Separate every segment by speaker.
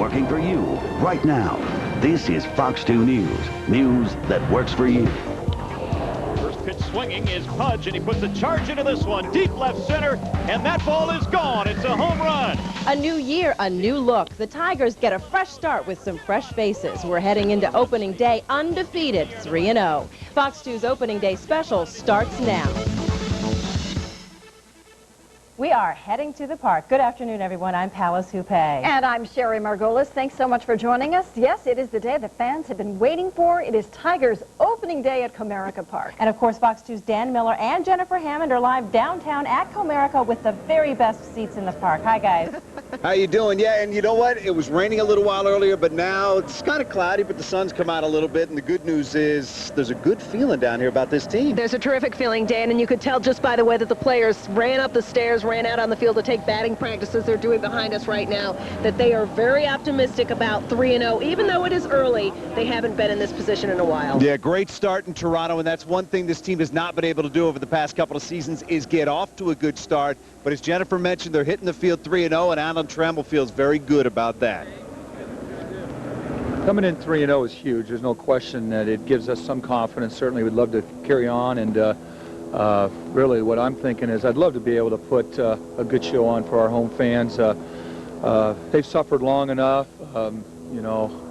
Speaker 1: working for you right now. This is Fox 2 News. News that works for you.
Speaker 2: First pitch swinging is Pudge, and he puts a charge into this one. Deep left center, and that ball is gone. It's a home run.
Speaker 3: A new year, a new look. The Tigers get a fresh start with some fresh faces. We're heading into opening day undefeated, 3-0. Fox 2's opening day special starts now. We are heading to the park. Good afternoon, everyone. I'm Pallas, Hupe.
Speaker 4: And I'm Sherri, Margolis. Thanks so much for joining us. Yes, it is the day that fans have been waiting for. It is Tigers opening day at Comerica Park.
Speaker 3: And of course, Fox 2's Dan Miller and Jennifer Hammond are live downtown at Comerica with the very best seats in the park. Hi, guys.
Speaker 5: How you doing? Yeah, and you know what? It was raining a little while earlier, but now it's kind of cloudy, but the sun's come out a little bit, and the good news is there's a good feeling down here about this team.
Speaker 6: There's a terrific feeling, Dan, and you could tell just by the way that the players ran up the stairs, ran out on the field to take batting practices. They're doing behind us right now, that they are very optimistic about 3-0. Even though it is early, they haven't been in this position in a while.
Speaker 5: Yeah, great start in Toronto, and that's one thing this team has not been able to do over the past couple of seasons is get off to a good start. But as Jennifer mentioned, they're hitting the field 3-0, and Alan Trammell feels very good about that.
Speaker 7: Coming in 3-0 is huge. There's no question that it gives us some confidence. Certainly we'd love to carry on, and really what I'm thinking is I'd love to be able to put a good show on for our home fans. They've suffered long enough. You know,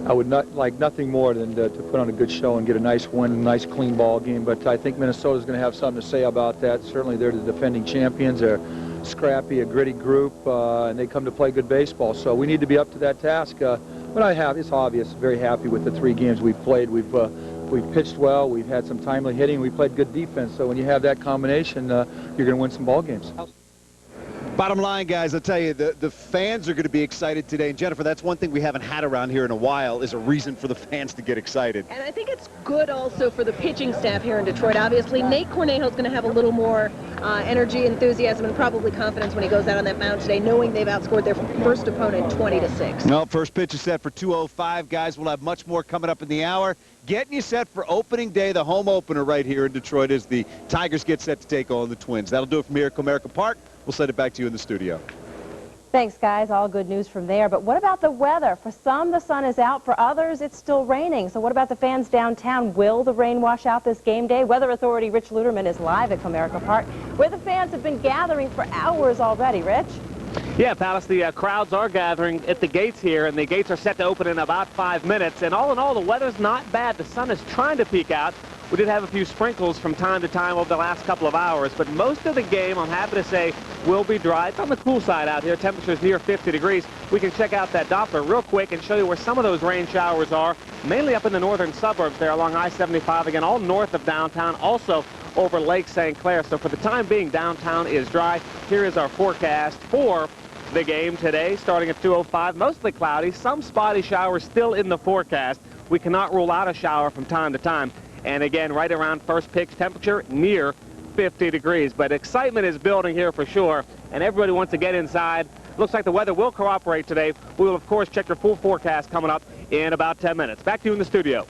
Speaker 7: I would not like nothing more than to put on a good show and get a nice win, a nice clean ball game. But I think Minnesota's going to have something to say about that. Certainly they're the defending champions. They're scrappy, a gritty group, and they come to play good baseball. So we need to be up to that task. But it's obvious, very happy with the 3 games we've played. We've pitched well. We've had some timely hitting. We played good defense. So when you have that combination, you're going to win some ball games.
Speaker 5: Bottom line, guys, I'll tell you, the fans are going to be excited today. And, Jennifer, that's one thing we haven't had around here in a while is a reason for the fans to get excited.
Speaker 6: And I think it's good also for the pitching staff here in Detroit. Obviously, Nate Cornejo's going to have a little more energy, enthusiasm, and probably confidence when he goes out on that mound today, knowing they've outscored their first opponent 20-6.
Speaker 5: Well, first pitch is set for 2:05, guys. We'll have much more coming up in the hour. Getting you set for opening day, the home opener right here in Detroit as the Tigers get set to take on the Twins. That'll do it from here at Comerica Park. We'll send it back to you in the studio.
Speaker 3: Thanks, guys. All good news from there. But what about the weather? For some, the sun is out. For others, it's still raining. So what about the fans downtown? Will the rain wash out this game day? Weather Authority Rich Luterman is live at Comerica Park, where the fans have been gathering for hours already. Rich?
Speaker 8: Yeah, Pallas, the crowds are gathering at the gates here, and the gates are set to open in about 5 minutes. And all in all, the weather's not bad. The sun is trying to peek out. We did have a few sprinkles from time to time over the last couple of hours, but most of the game, I'm happy to say, will be dry. It's on the cool side out here. Temperatures near 50 degrees. We can check out that Doppler real quick and show you where some of those rain showers are, mainly up in the northern suburbs there along I-75, again, all north of downtown, also over Lake St. Clair. So for the time being, downtown is dry. Here is our forecast for the game today, starting at 2:05. Mostly cloudy, some spotty showers still in the forecast. We cannot rule out a shower from time to time. And again, right around first pitch, temperature near 50 degrees. But excitement is building here for sure, and everybody wants to get inside. Looks like the weather will cooperate today. We will, of course, check your full forecast coming up in about 10 minutes. Back to you in the studio.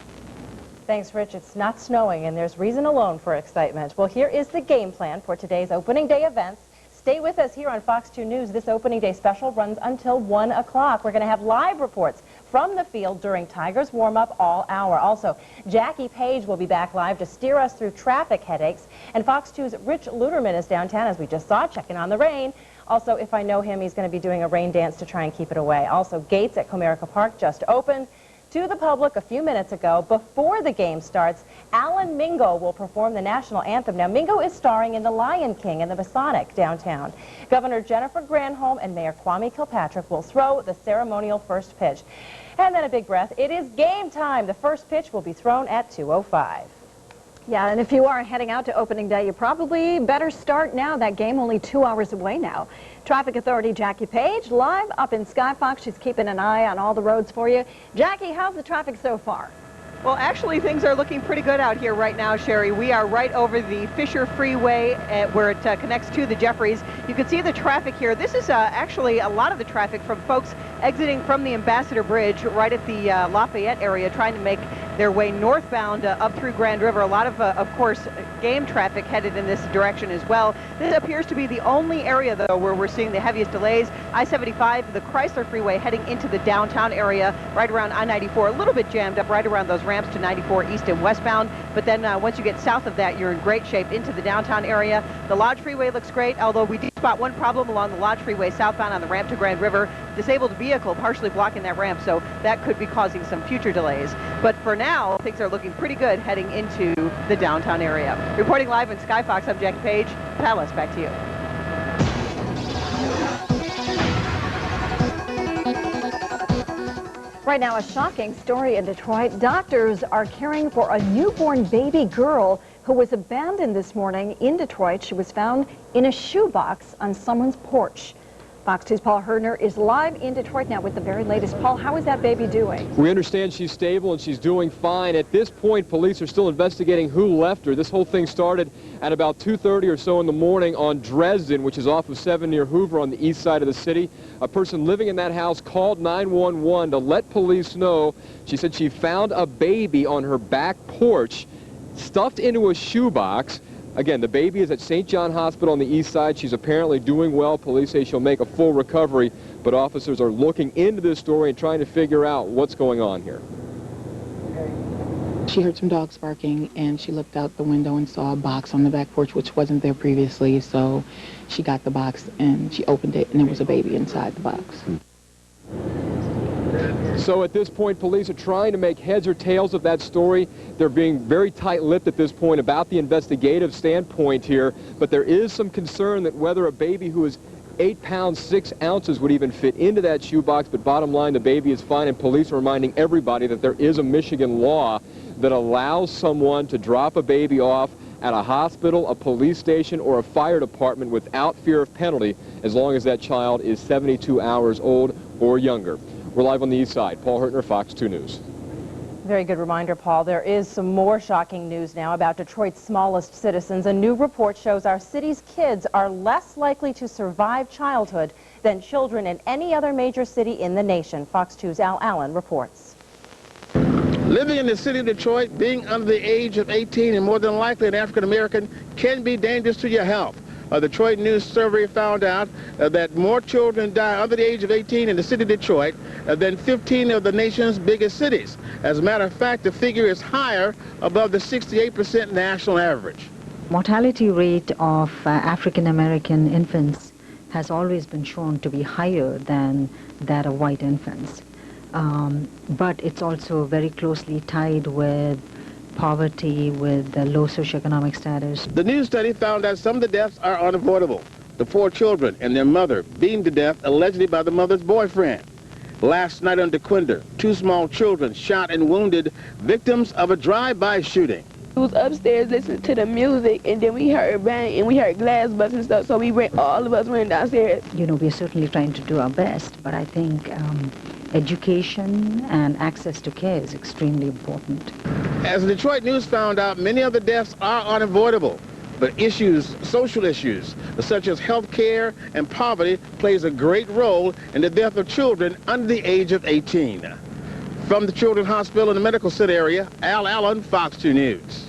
Speaker 3: Thanks, Rich. It's not snowing, and there's reason alone for excitement. Well, here is the game plan for today's opening day events. Stay with us here on Fox 2 News. This opening day special runs until 1 o'clock. We're going to have live reports from the field during Tigers warm-up all hour. Also, Jackie Page will be back live to steer us through traffic headaches. And Fox 2's Rich Luterman is downtown, as we just saw, checking on the rain. Also, if I know him, he's going to be doing a rain dance to try and keep it away. Also, gates at Comerica Park just opened to the public a few minutes ago. Before the game starts, Alan Mingo will perform the national anthem. Now, Mingo is starring in The Lion King in the Masonic downtown. Governor Jennifer Granholm and Mayor Kwame Kilpatrick will throw the ceremonial first pitch. And then a big breath. It is game time. The first pitch will be thrown at 2:05.
Speaker 4: Yeah, and if you are heading out to opening day, you probably better start now. That game only 2 hours away now. Traffic Authority Jackie Page live up in Skyfox. She's keeping an eye on all the roads for you. Jackie, how's the traffic so far?
Speaker 9: Well, actually, things are looking pretty good out here right now, Sherri. We are right over the Fisher Freeway where it connects to the Jeffries. You can see the traffic here. This is actually a lot of the traffic from folks exiting from the Ambassador Bridge right at the Lafayette area, trying to make their way northbound up through Grand River. A lot of course, game traffic headed in this direction as well. This appears to be the only area, though, where we're seeing the heaviest delays. I-75, the Chrysler Freeway heading into the downtown area, right around I-94, a little bit jammed up right around those ramps to 94 east and westbound. But then once you get south of that, you're in great shape into the downtown area. The Lodge Freeway looks great, although we did spot one problem along the Lodge Freeway southbound on the ramp to Grand River. Disabled vehicle partially blocking that ramp, so that could be causing some future delays. But for now, things are looking pretty good heading into the downtown area. Reporting live in Sky Fox, I'm Jackie Page. Pallas, back to you.
Speaker 4: Right now, a shocking story in Detroit. Doctors are caring for a newborn baby girl who was abandoned this morning in Detroit. She was found in a shoebox on someone's porch. Fox 2's Paul Herdner is live in Detroit now with the very latest. Paul, how is that baby doing?
Speaker 10: We understand she's stable and she's doing fine. At this point, police are still investigating who left her. This whole thing started at about 2:30 or so in the morning on Dresden, which is off of 7 near Hoover on the east side of the city. A person living in that house called 911 to let police know. She said she found a baby on her back porch, stuffed into a shoebox. Again, the baby is at St. John Hospital on the east side. She's apparently doing well. Police say she'll make a full recovery, but officers are looking into this story and trying to figure out what's going on here.
Speaker 11: She heard some dogs barking, and she looked out the window and saw a box on the back porch, which wasn't there previously, so she got the box, and she opened it, and there was a baby inside the box.
Speaker 10: So at this point, police are trying to make heads or tails of that story. They're being very tight-lipped at this point about the investigative standpoint here, but there is some concern that whether a baby who is 8 pounds 6 ounces would even fit into that shoebox, but bottom line, the baby is fine, and police are reminding everybody that there is a Michigan law that allows someone to drop a baby off at a hospital, a police station, or a fire department without fear of penalty, as long as that child is 72 hours old or younger. We're live on the east side. Paul Herdner, Fox 2 News.
Speaker 3: Very good reminder, Paul. There is some more shocking news now about Detroit's smallest citizens. A new report shows our city's kids are less likely to survive childhood than children in any other major city in the nation. Fox 2's Al Allen reports.
Speaker 12: Living in the city of Detroit, being under the age of 18 and more than likely an African American can be dangerous to your health. A Detroit News survey found out that more children die under the age of 18 in the city of Detroit than 15 of the nation's biggest cities. As a matter of fact, the figure is higher, above the 68% national average.
Speaker 13: Mortality rate of African American infants has always been shown to be higher than that of white infants. But it's also very closely tied with poverty, with the low socioeconomic status.
Speaker 12: The new study found that some of the deaths are unavoidable. The 4 children and their mother beaten to death allegedly by the mother's boyfriend. Last night on DeQuinder, 2 small children shot and wounded, victims of a drive-by shooting.
Speaker 14: We was upstairs listening to the music, and then we heard bang, and we heard glass bust and stuff, so all of us went downstairs.
Speaker 13: You know, we're certainly trying to do our best, but I think education and access to care is extremely important.
Speaker 12: As the Detroit News found out, many of the deaths are unavoidable, but social issues, such as health care and poverty, plays a great role in the death of children under the age of 18. From the Children's Hospital in the Medical City area, Al Allen, Fox 2 News.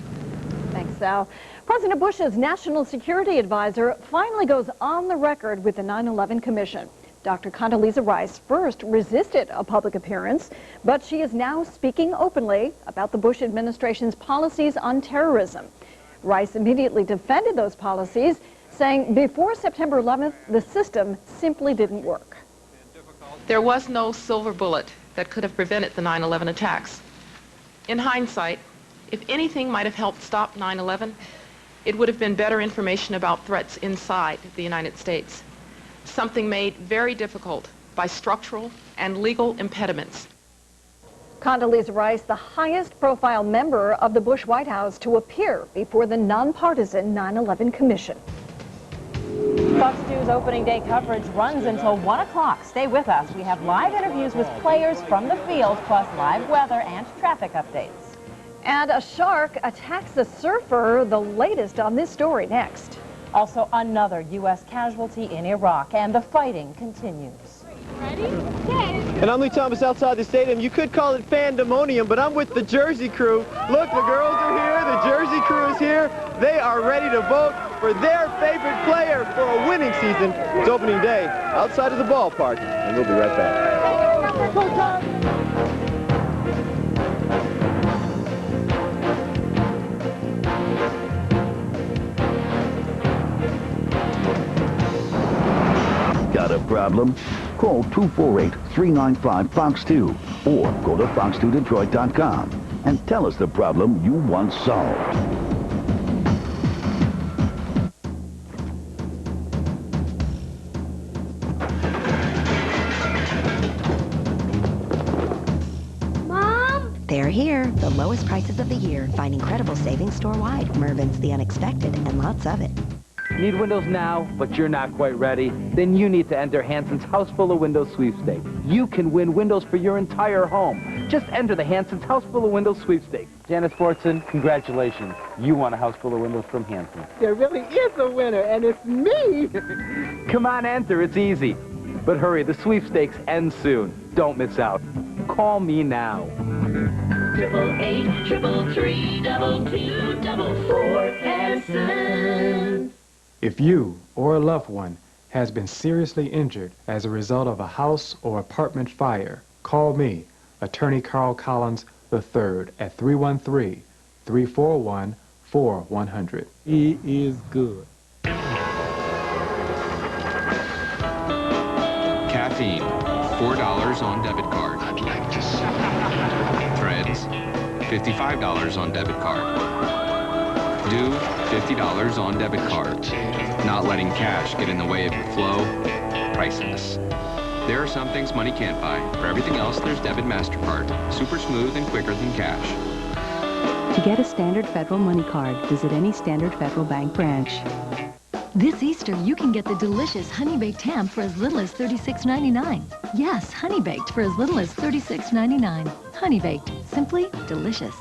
Speaker 4: Thanks, Al. President Bush's national security advisor finally goes on the record with the 9/11 Commission. Dr. Condoleezza Rice first resisted a public appearance, but she is now speaking openly about the Bush administration's policies on terrorism. Rice immediately defended those policies, saying before September 11th, the system simply didn't work.
Speaker 15: There was no silver bullet that could have prevented the 9/11 attacks. In hindsight, if anything might have helped stop 9/11, it would have been better information about threats inside the United States, something made very difficult by structural and legal impediments.
Speaker 4: Condoleezza Rice, the highest profile member of the Bush White House to appear before the nonpartisan 9/11 Commission.
Speaker 3: Fox 2's opening day coverage runs until 1 o'clock. Stay with us. We have live interviews with players from the field, plus live weather and traffic updates.
Speaker 4: And a shark attacks a surfer. The latest on this story next.
Speaker 3: Also, another U.S. casualty in Iraq, and the fighting continues.
Speaker 16: Ready? Yes. And I'm Lee Thomas outside the stadium. You could call it Fandemonium, but I'm with the Jersey crew. Look, the girls are here. The Jersey crew is here. They are ready to vote for their favorite player for a winning season. It's opening day outside of the ballpark, and we'll be right back.
Speaker 1: Got a problem? Call 248-395-FOX2 or go to fox2detroit.com and tell us the problem you want solved.
Speaker 17: They're here, the lowest prices of the year. Find incredible savings store-wide. Mervin's The Unexpected, and lots of it.
Speaker 18: Need windows now, but you're not quite ready? Then you need to enter Hanson's House Full of Windows sweepstakes. You can win windows for your entire home. Just enter the Hanson's House Full of Windows sweepstakes. Janice Fortson, congratulations. You won a house full of windows from Hanson.
Speaker 19: There really is a winner, and it's me!
Speaker 18: Come on, enter. It's easy. But hurry, the sweepstakes end soon. Don't miss out. Call me now.
Speaker 20: 888-333-2244 Hanson.
Speaker 21: If you or a loved one has been seriously injured as a result of a house or apartment fire, call me, Attorney Carl Collins III, at 313-341-4100.
Speaker 19: He is good.
Speaker 22: Caffeine, $4 on debit card. I'd like to see. Threads, $55 on debit card. Due, $50 on debit card. Not letting cash get in the way of your flow, priceless. There are some things money can't buy. For everything else, there's debit MasterCard. Super smooth and quicker than cash.
Speaker 23: To get a Standard Federal Money Card, visit any Standard Federal Bank branch.
Speaker 24: This Easter, you can get the delicious honey-baked ham for as little as $36.99. Yes, honey-baked for as little as $36.99. Honey-baked, simply delicious.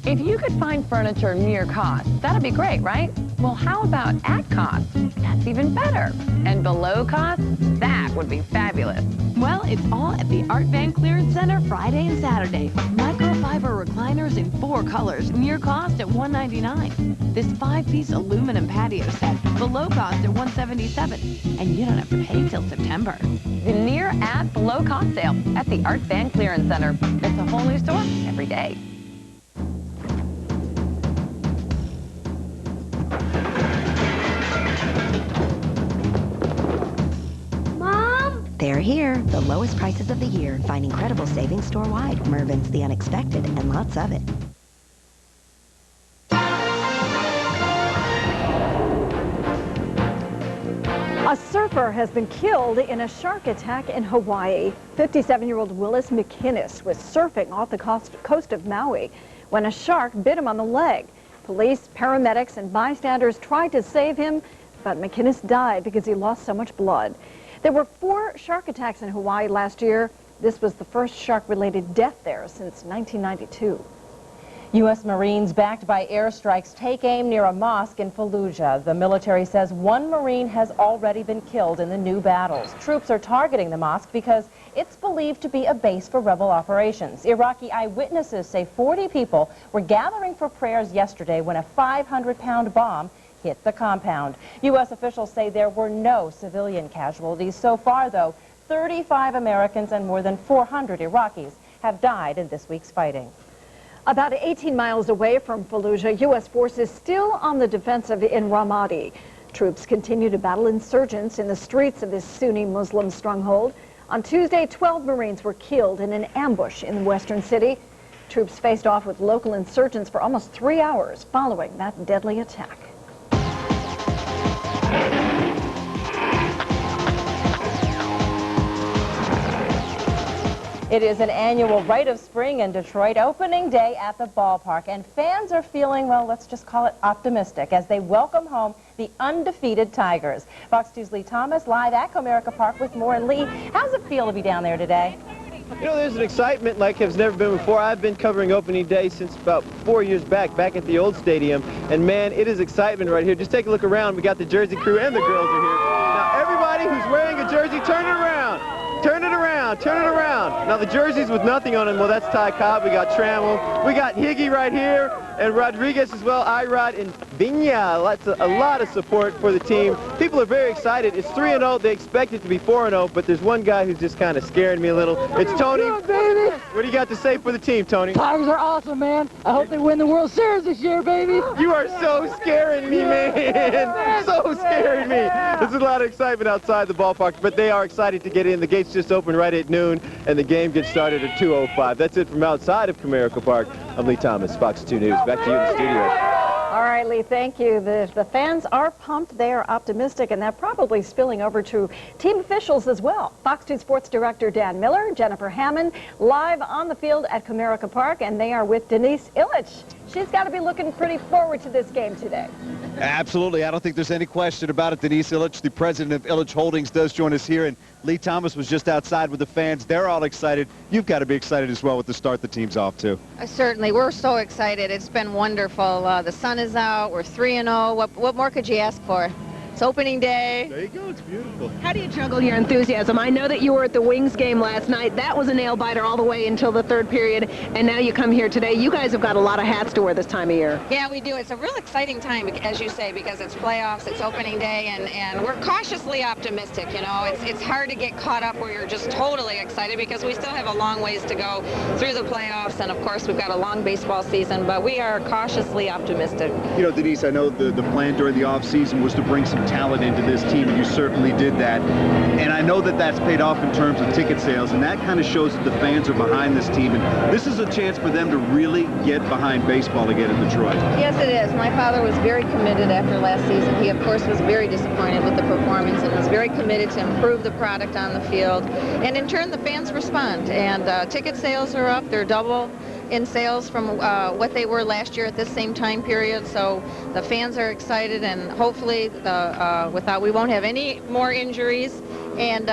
Speaker 25: If you could find furniture near cost, that'd be great, right? Well, how about at cost? That's even better. And below cost? That would be fabulous.
Speaker 26: Well, it's all at the Art Van Clearance Center Friday and Saturday. Microfiber recliners in 4 colors, near cost at $199. This 5-piece aluminum patio set, below cost at $177. And you don't have to pay till September.
Speaker 25: The near at below cost sale at the Art Van Clearance Center. It's a whole new store every day.
Speaker 17: They're here, the lowest prices of the year. Find incredible savings store-wide. Mervin's The Unexpected, and lots of it.
Speaker 4: A surfer has been killed in a shark attack in Hawaii. 57-year-old Willis McInnes was surfing off the coast of Maui when a shark bit him on the leg. Police, paramedics, and bystanders tried to save him, but McInnes died because he lost so much blood. There were 4 shark attacks in Hawaii last year. This was the first shark-related death there since 1992.
Speaker 3: U.S. Marines backed by airstrikes take aim near a mosque in Fallujah. The military says 1 Marine has already been killed in the new battles. Troops are targeting the mosque because it's believed to be a base for rebel operations. Iraqi eyewitnesses say 40 people were gathering for prayers yesterday when a 500-pound bomb hit the compound. U.S. officials say there were no civilian casualties. So far, though, 35 Americans and more than 400 Iraqis have died in this week's fighting.
Speaker 4: About 18 miles away from Fallujah, U.S. forces still on the defensive in Ramadi. Troops continue to battle insurgents in the streets of this Sunni Muslim stronghold. On Tuesday, 12 Marines were killed in an ambush in the western city. Troops faced off with local insurgents for almost 3 hours following that deadly attack.
Speaker 3: It is an annual rite of spring in Detroit, opening day at the ballpark, and fans are feeling, well, let's just call it optimistic, as they welcome home the undefeated Tigers. Fox 2's Lee Thomas live at Comerica Park with more. And Lee, how's it feel to be down there today?
Speaker 16: You know, there's an excitement like has never been before. I've been covering opening day since about 4 years back at the old stadium, and man, it is excitement right here. Just take a look around. We got the Jersey crew and the girls are here. Now, everybody who's wearing a jersey, turn it around. Turn it around. around, turn it around. Now the jerseys with nothing on them, well, that's Ty Cobb. We got Trammell. We got Higgy right here, and Rodriguez as well, Irod, and Vigna. A lot of support for the team. People are very excited. It's 3-0. They expect it to be 4-0, but there's one guy who's just kind of scaring me a little. It's Tony.
Speaker 2: Baby.
Speaker 16: What do you got to say for the team, Tony?
Speaker 2: Tigers are awesome, man. I hope they win the World Series this year, baby.
Speaker 16: You are so scaring me, man. So scaring me. There's a lot of excitement outside the ballpark, but they are excited to get in. The gates just open right at noon, and the game gets started at 2:05. That's it from outside of Comerica Park. I'm Lee Thomas, Fox 2 News. Back to you in the studio.
Speaker 4: All right, Lee, thank you. The fans are pumped. They are optimistic, and that probably spilling over to team officials as well. Fox 2 Sports Director Dan Miller, Jennifer Hammond, live on the field at Comerica Park, and they are with Denise Illich. She's got to be looking pretty forward to this game today.
Speaker 5: Absolutely. I don't think there's any question about it. Denise Illich, the president of Illich Holdings, does join us here, and Lee Thomas was just outside with the fans. They're all excited. You've got to be excited as well with the start the team's off to.
Speaker 6: Certainly. We're so excited. It's been wonderful. The sun is out. We're 3-0. What more could you ask for? It's opening day.
Speaker 5: There you go. It's beautiful.
Speaker 7: How do you juggle your enthusiasm? I know that you were at the Wings game last night. That was a nail-biter all the way until the third period, and now you come here today. You guys have got a lot of hats to wear this time of year.
Speaker 6: Yeah, we do. It's a real exciting time, as you say, because it's playoffs, it's opening day, and we're cautiously optimistic. You know, it's hard to get caught up where you're just totally excited because we still have a long ways to go through the playoffs, and of course we've got a long baseball season, but we are cautiously optimistic.
Speaker 5: You know, Denise, I know the plan during the offseason was to bring some talent into this team, and you certainly did that. And I know that that's paid off in terms of ticket sales, and that kind of shows that the fans are behind this team. And this is a chance for them to really get behind baseball again in Detroit.
Speaker 6: Yes, it is. My father was very committed after last season. He, of course, was very disappointed with the performance and was very committed to improve the product on the field. And in turn, the fans respond. And ticket sales are up. They're double in sales from what they were last year at this same time period. So the fans are excited, and hopefully we won't have any more injuries, and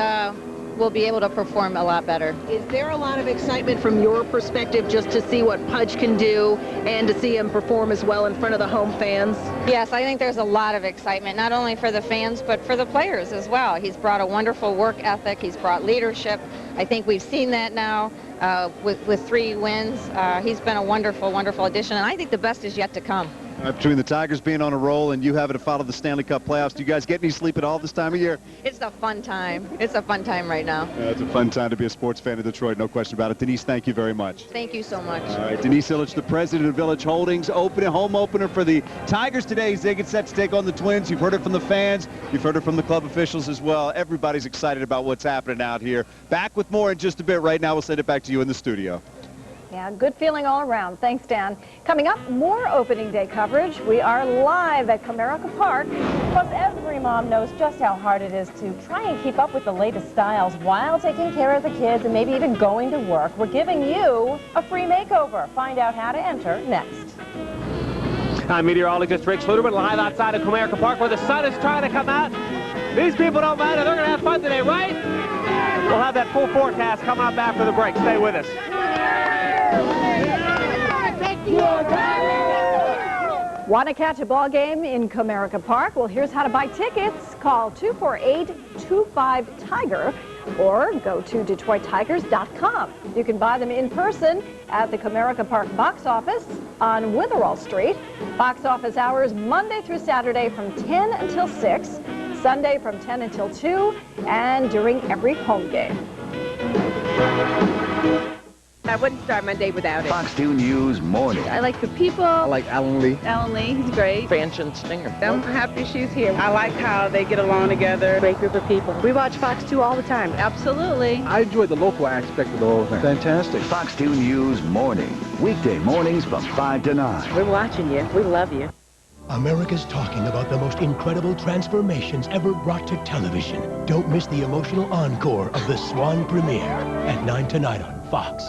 Speaker 6: we'll be able to perform a lot better.
Speaker 7: Is there a lot of excitement from your perspective just to see what Pudge can do and to see him perform as well in front of the home fans?
Speaker 6: Yes, I think there's a lot of excitement, not only for the fans, but for the players as well. He's brought a wonderful work ethic. He's brought leadership. I think we've seen that now with 3 wins. He's been a wonderful, wonderful addition, and I think the best is yet to come.
Speaker 5: Between the Tigers being on a roll and you having to follow the Stanley Cup playoffs, do you guys get any sleep at all this time of year?
Speaker 6: It's a fun time. It's a fun time right now.
Speaker 5: It's a fun time to be a sports fan of Detroit, no question about it. Denise, thank you very much.
Speaker 6: Thank you so much.
Speaker 5: All right, Denise Illich, the president of Illich Holdings, home opener for the Tigers today as they get set to take on the Twins. You've heard it from the fans. You've heard it from the club officials as well. Everybody's excited about what's happening out here. Back with more in just a bit. Right now, we'll send it back to you in the studio.
Speaker 4: Yeah, good feeling all around. Thanks, Dan. Coming up, more opening day coverage. We are live at Comerica Park.
Speaker 3: Plus, every mom knows just how hard it is to try and keep up with the latest styles while taking care of the kids and maybe even going to work. We're giving you a free makeover. Find out how to enter next.
Speaker 8: I'm meteorologist Rick Luterman, live outside of Comerica Park where the sun is trying to come out. These people don't mind it. They're going to have fun today, right? We'll have that full forecast coming up after the break. Stay with us.
Speaker 4: Want to catch a ball game in Comerica Park? Well, here's how to buy tickets. Call 248-25-TIGER or go to DetroitTigers.com. You can buy them in person at the Comerica Park box office on Witherall Street. Box office hours Monday through Saturday from 10 until 6, Sunday from 10 until 2, and during every home game.
Speaker 9: I wouldn't start my day without it.
Speaker 1: Fox 2 News Morning.
Speaker 9: I like the people.
Speaker 21: I like Alan Lee.
Speaker 9: Alan Lee, he's great.
Speaker 21: Fanchon Stinger.
Speaker 9: I'm happy she's here. I like how they get along together. Great group of people. We watch Fox 2 all the time. Absolutely.
Speaker 21: I enjoy the local aspect of the whole thing. Fantastic.
Speaker 1: Fox 2 News Morning. Weekday mornings from 5 to 9.
Speaker 9: We're watching you. We love you.
Speaker 27: America's talking about the most incredible transformations ever brought to television. Don't miss the emotional encore of the Swan premiere at 9 tonight on Fox.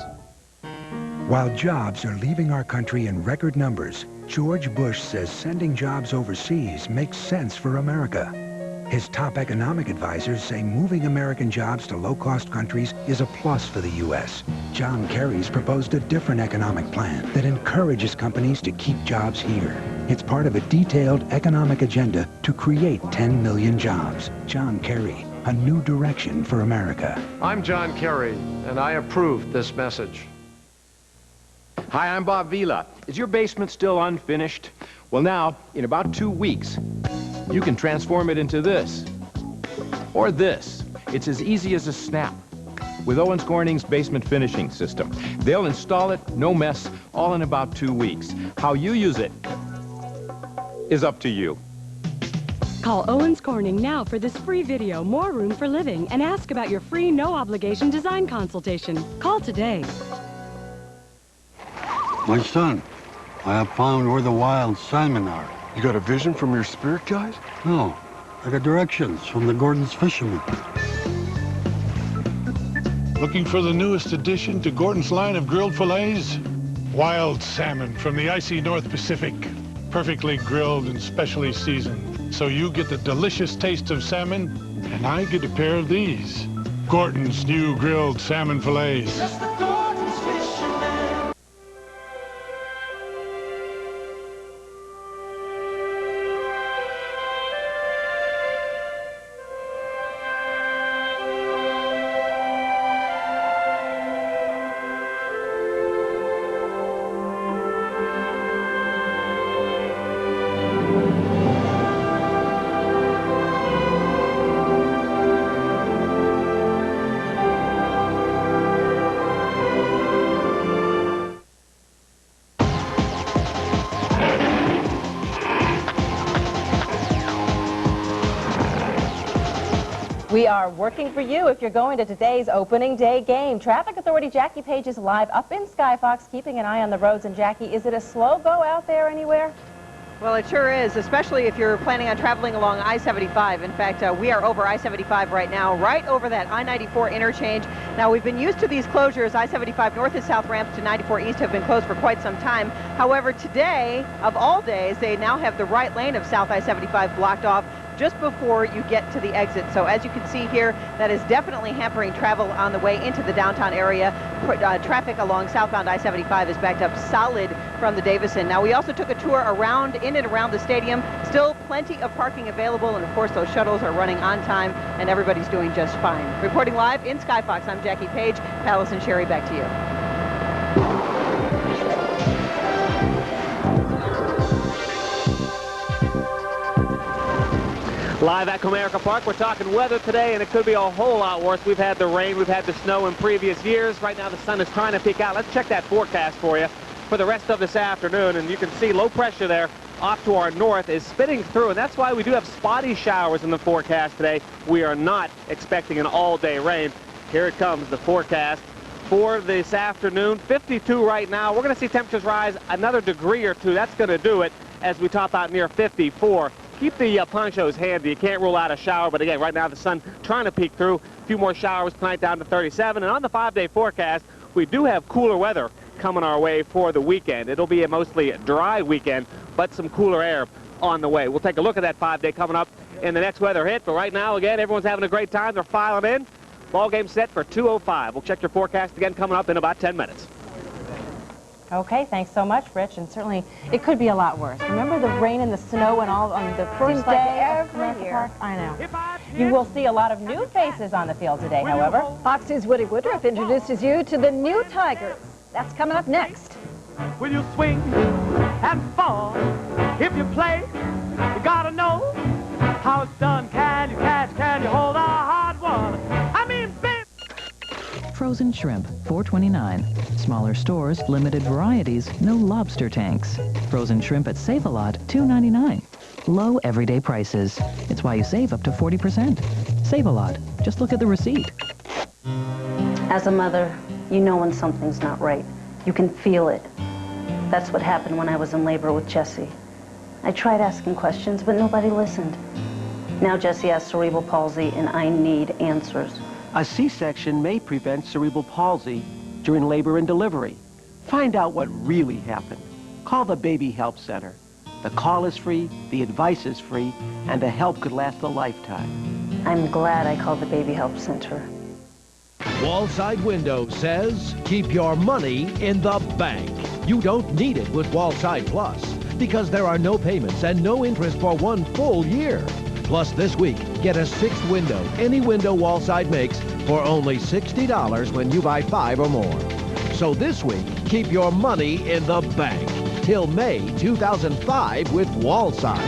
Speaker 28: While jobs are leaving our country in record numbers, George Bush says sending jobs overseas makes sense for America. His top economic advisors say moving American jobs to low-cost countries is a plus for the U.S. John Kerry's proposed a different economic plan that encourages companies to keep jobs here. It's part of a detailed economic agenda to create 10 million jobs. John Kerry, a new direction for America.
Speaker 10: I'm John Kerry, and I approve this message.
Speaker 11: Hi, I'm Bob Vila. Is your basement still unfinished? Well, now, in about 2 weeks, you can transform it into this. Or this. It's as easy as a snap. With Owens Corning's basement finishing system. They'll install it, no mess, all in about 2 weeks. How you use it is up to you.
Speaker 12: Call Owens Corning now for this free video, More Room for Living, and ask about your free no-obligation design consultation. Call today.
Speaker 13: My son, I have found where the wild salmon are.
Speaker 14: You got a vision from your spirit guide?
Speaker 13: No, I got directions from the Gordon's fishermen.
Speaker 15: Looking for the newest addition to Gordon's line of grilled fillets? Wild salmon from the icy North Pacific. Perfectly grilled and specially seasoned. So you get the delicious taste of salmon, and I get a pair of these. Gordon's new grilled salmon fillets.
Speaker 3: We are working for you if you're going to today's opening day game. Traffic Authority Jackie Page is live up in Skyfox, keeping an eye on the roads. And Jackie, is it a slow go out there anywhere?
Speaker 18: Well, it sure is, especially if you're planning on traveling along I-75. In fact, we are over I-75 right now, right over that I-94 interchange. Now, we've been used to these closures. I-75 north and south ramps to 94 east have been closed for quite some time. However, today, of all days, they now have the right lane of south I-75 blocked off just before you get to the exit. So as you can see here, that is definitely hampering travel on the way into the downtown area. Traffic along southbound I-75 is backed up solid from the Davison. Now, we also took a tour around, in and around the stadium. Still plenty of parking available, and of course those shuttles are running on time, and everybody's doing just fine. Reporting live in Skyfox, I'm Jackie Page. Pallas and Sherri, back to you.
Speaker 8: Live at Comerica Park, we're talking weather today, and it could be a whole lot worse. We've had the rain, we've had the snow in previous years. Right now the sun is trying to peek out. Let's check that forecast for you for the rest of this afternoon, and you can see low pressure there off to our north is spitting through, and that's why we do have spotty showers in the forecast today. We are not expecting an all-day rain. Here it comes, the forecast for this afternoon. 52 right now. We're going to see temperatures rise another degree or two. That's going to do it as we top out near 54. Keep the ponchos handy. You can't rule out a shower, but again, right now the sun trying to peek through. A few more showers tonight down to 37. And on the 5-day forecast, we do have cooler weather coming our way for the weekend. It'll be a mostly dry weekend, but some cooler air on the way. We'll take a look at that 5-day coming up in the next weather hit. But right now, again, everyone's having a great time. They're filing in. Ball game set for 2:05. We'll check your forecast again coming up in about 10 minutes.
Speaker 3: Okay, thanks so much, Rich. And certainly, it could be a lot worse. Remember the rain and the snow and all on the first day of Comerica Park? I know. You will see a lot of new faces on the field today, however.
Speaker 4: Fox News' Woody Woodruff introduces you to the new Tigers. That's coming up next.
Speaker 20: Will you swing and fall? If you play, you gotta know how it's done. Can you catch? Can you hold a hard one? I mean, baby.
Speaker 29: Frozen shrimp, $4.29. Smaller stores, limited varieties, no lobster tanks. Frozen shrimp at Save-A-Lot, $2.99. Low everyday prices. It's why you save up to 40%. Save-A-Lot. Just look at the receipt.
Speaker 30: As a mother, you know when something's not right. You can feel it. That's what happened when I was in labor with Jessie. I tried asking questions, but nobody listened. Now Jessie has cerebral palsy, and I need answers.
Speaker 31: A C-section may prevent cerebral palsy during labor and delivery. Find out what really happened. Call the Baby Help Center. The call is free, the advice is free, and the help could last a lifetime.
Speaker 30: I'm glad I called the Baby Help Center.
Speaker 32: Wallside Window says, keep your money in the bank. You don't need it with Wallside Plus because there are no payments and no interest for 1 full year. Plus this week, Get a 6th window, any window Wallside makes, for only $60 when you buy 5 or more. So this week, keep your money in the bank till May 2005 with Wallside.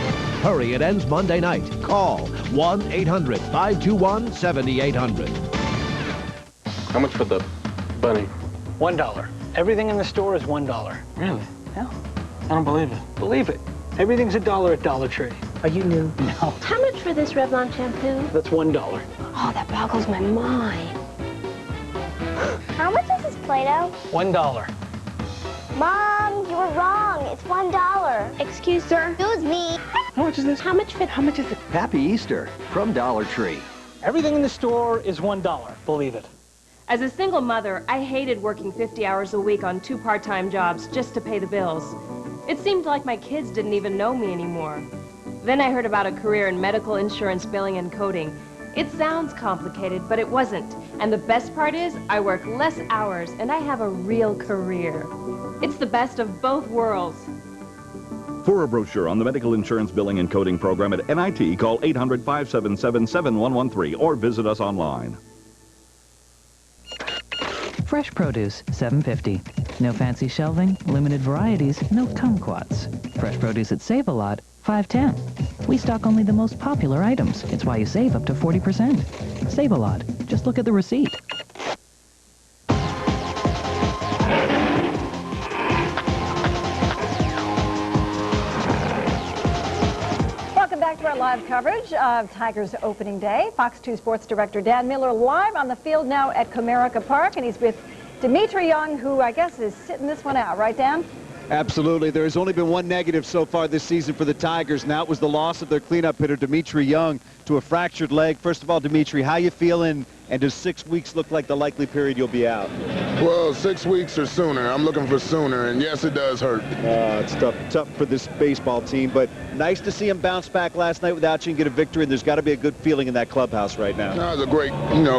Speaker 32: Hurry, it ends Monday night. Call 1-800-521-7800.
Speaker 2: How much for the bunny?
Speaker 5: $1. Everything in the store is $1.
Speaker 2: Really?
Speaker 5: Yeah.
Speaker 2: I don't believe it.
Speaker 5: Believe it. Everything's $1 at Dollar Tree.
Speaker 2: Are you new?
Speaker 5: No.
Speaker 6: How much for this Revlon shampoo?
Speaker 5: That's $1.
Speaker 6: Oh, that boggles my mind. How much is this Play-Doh?
Speaker 5: $1.
Speaker 6: Mom, you were wrong. It's $1. Excuse, sir. Excuse me.
Speaker 5: How much is this?
Speaker 6: How much is it?
Speaker 7: Happy Easter from Dollar Tree.
Speaker 5: Everything in the store is $1. Believe it.
Speaker 3: As a single mother, I hated working 50 hours a week on 2 part-time jobs just to pay the bills. It seemed like my kids didn't even know me anymore. Then I heard about a career in medical insurance billing and coding. It sounds complicated, but it wasn't. And the best part is, I work less hours and I have a real career. It's the best of both worlds.
Speaker 16: For a brochure on the medical insurance billing and coding program at NIT, call 800-577-7113 or visit us online.
Speaker 29: Fresh produce, $7.50. No fancy shelving, limited varieties, no kumquats. Fresh produce at Save-A-Lot, $5.10. We stock only the most popular items. It's why you save up to 40%. Save-A-Lot. Just look at the receipt.
Speaker 4: Welcome back to our live coverage of Tigers opening day. Fox 2 Sports Director Dan Miller live on the field now at Comerica Park, and he's with Dimitri Young, who I guess is sitting this one out, right, Dan?
Speaker 17: Absolutely. There's only been one negative so far this season for the Tigers, and that was the loss of their cleanup hitter, Dimitri Young, to a fractured leg. First of all, Dimitri, how you feeling, and does 6 weeks look like the likely period you'll be out?
Speaker 19: Well, 6 weeks or sooner. I'm looking for sooner, and yes, it does hurt.
Speaker 17: It's tough for this baseball team, but nice to see him bounce back last night without you and get a victory, and there's got to be a good feeling in that clubhouse right now.
Speaker 19: No, it's a great,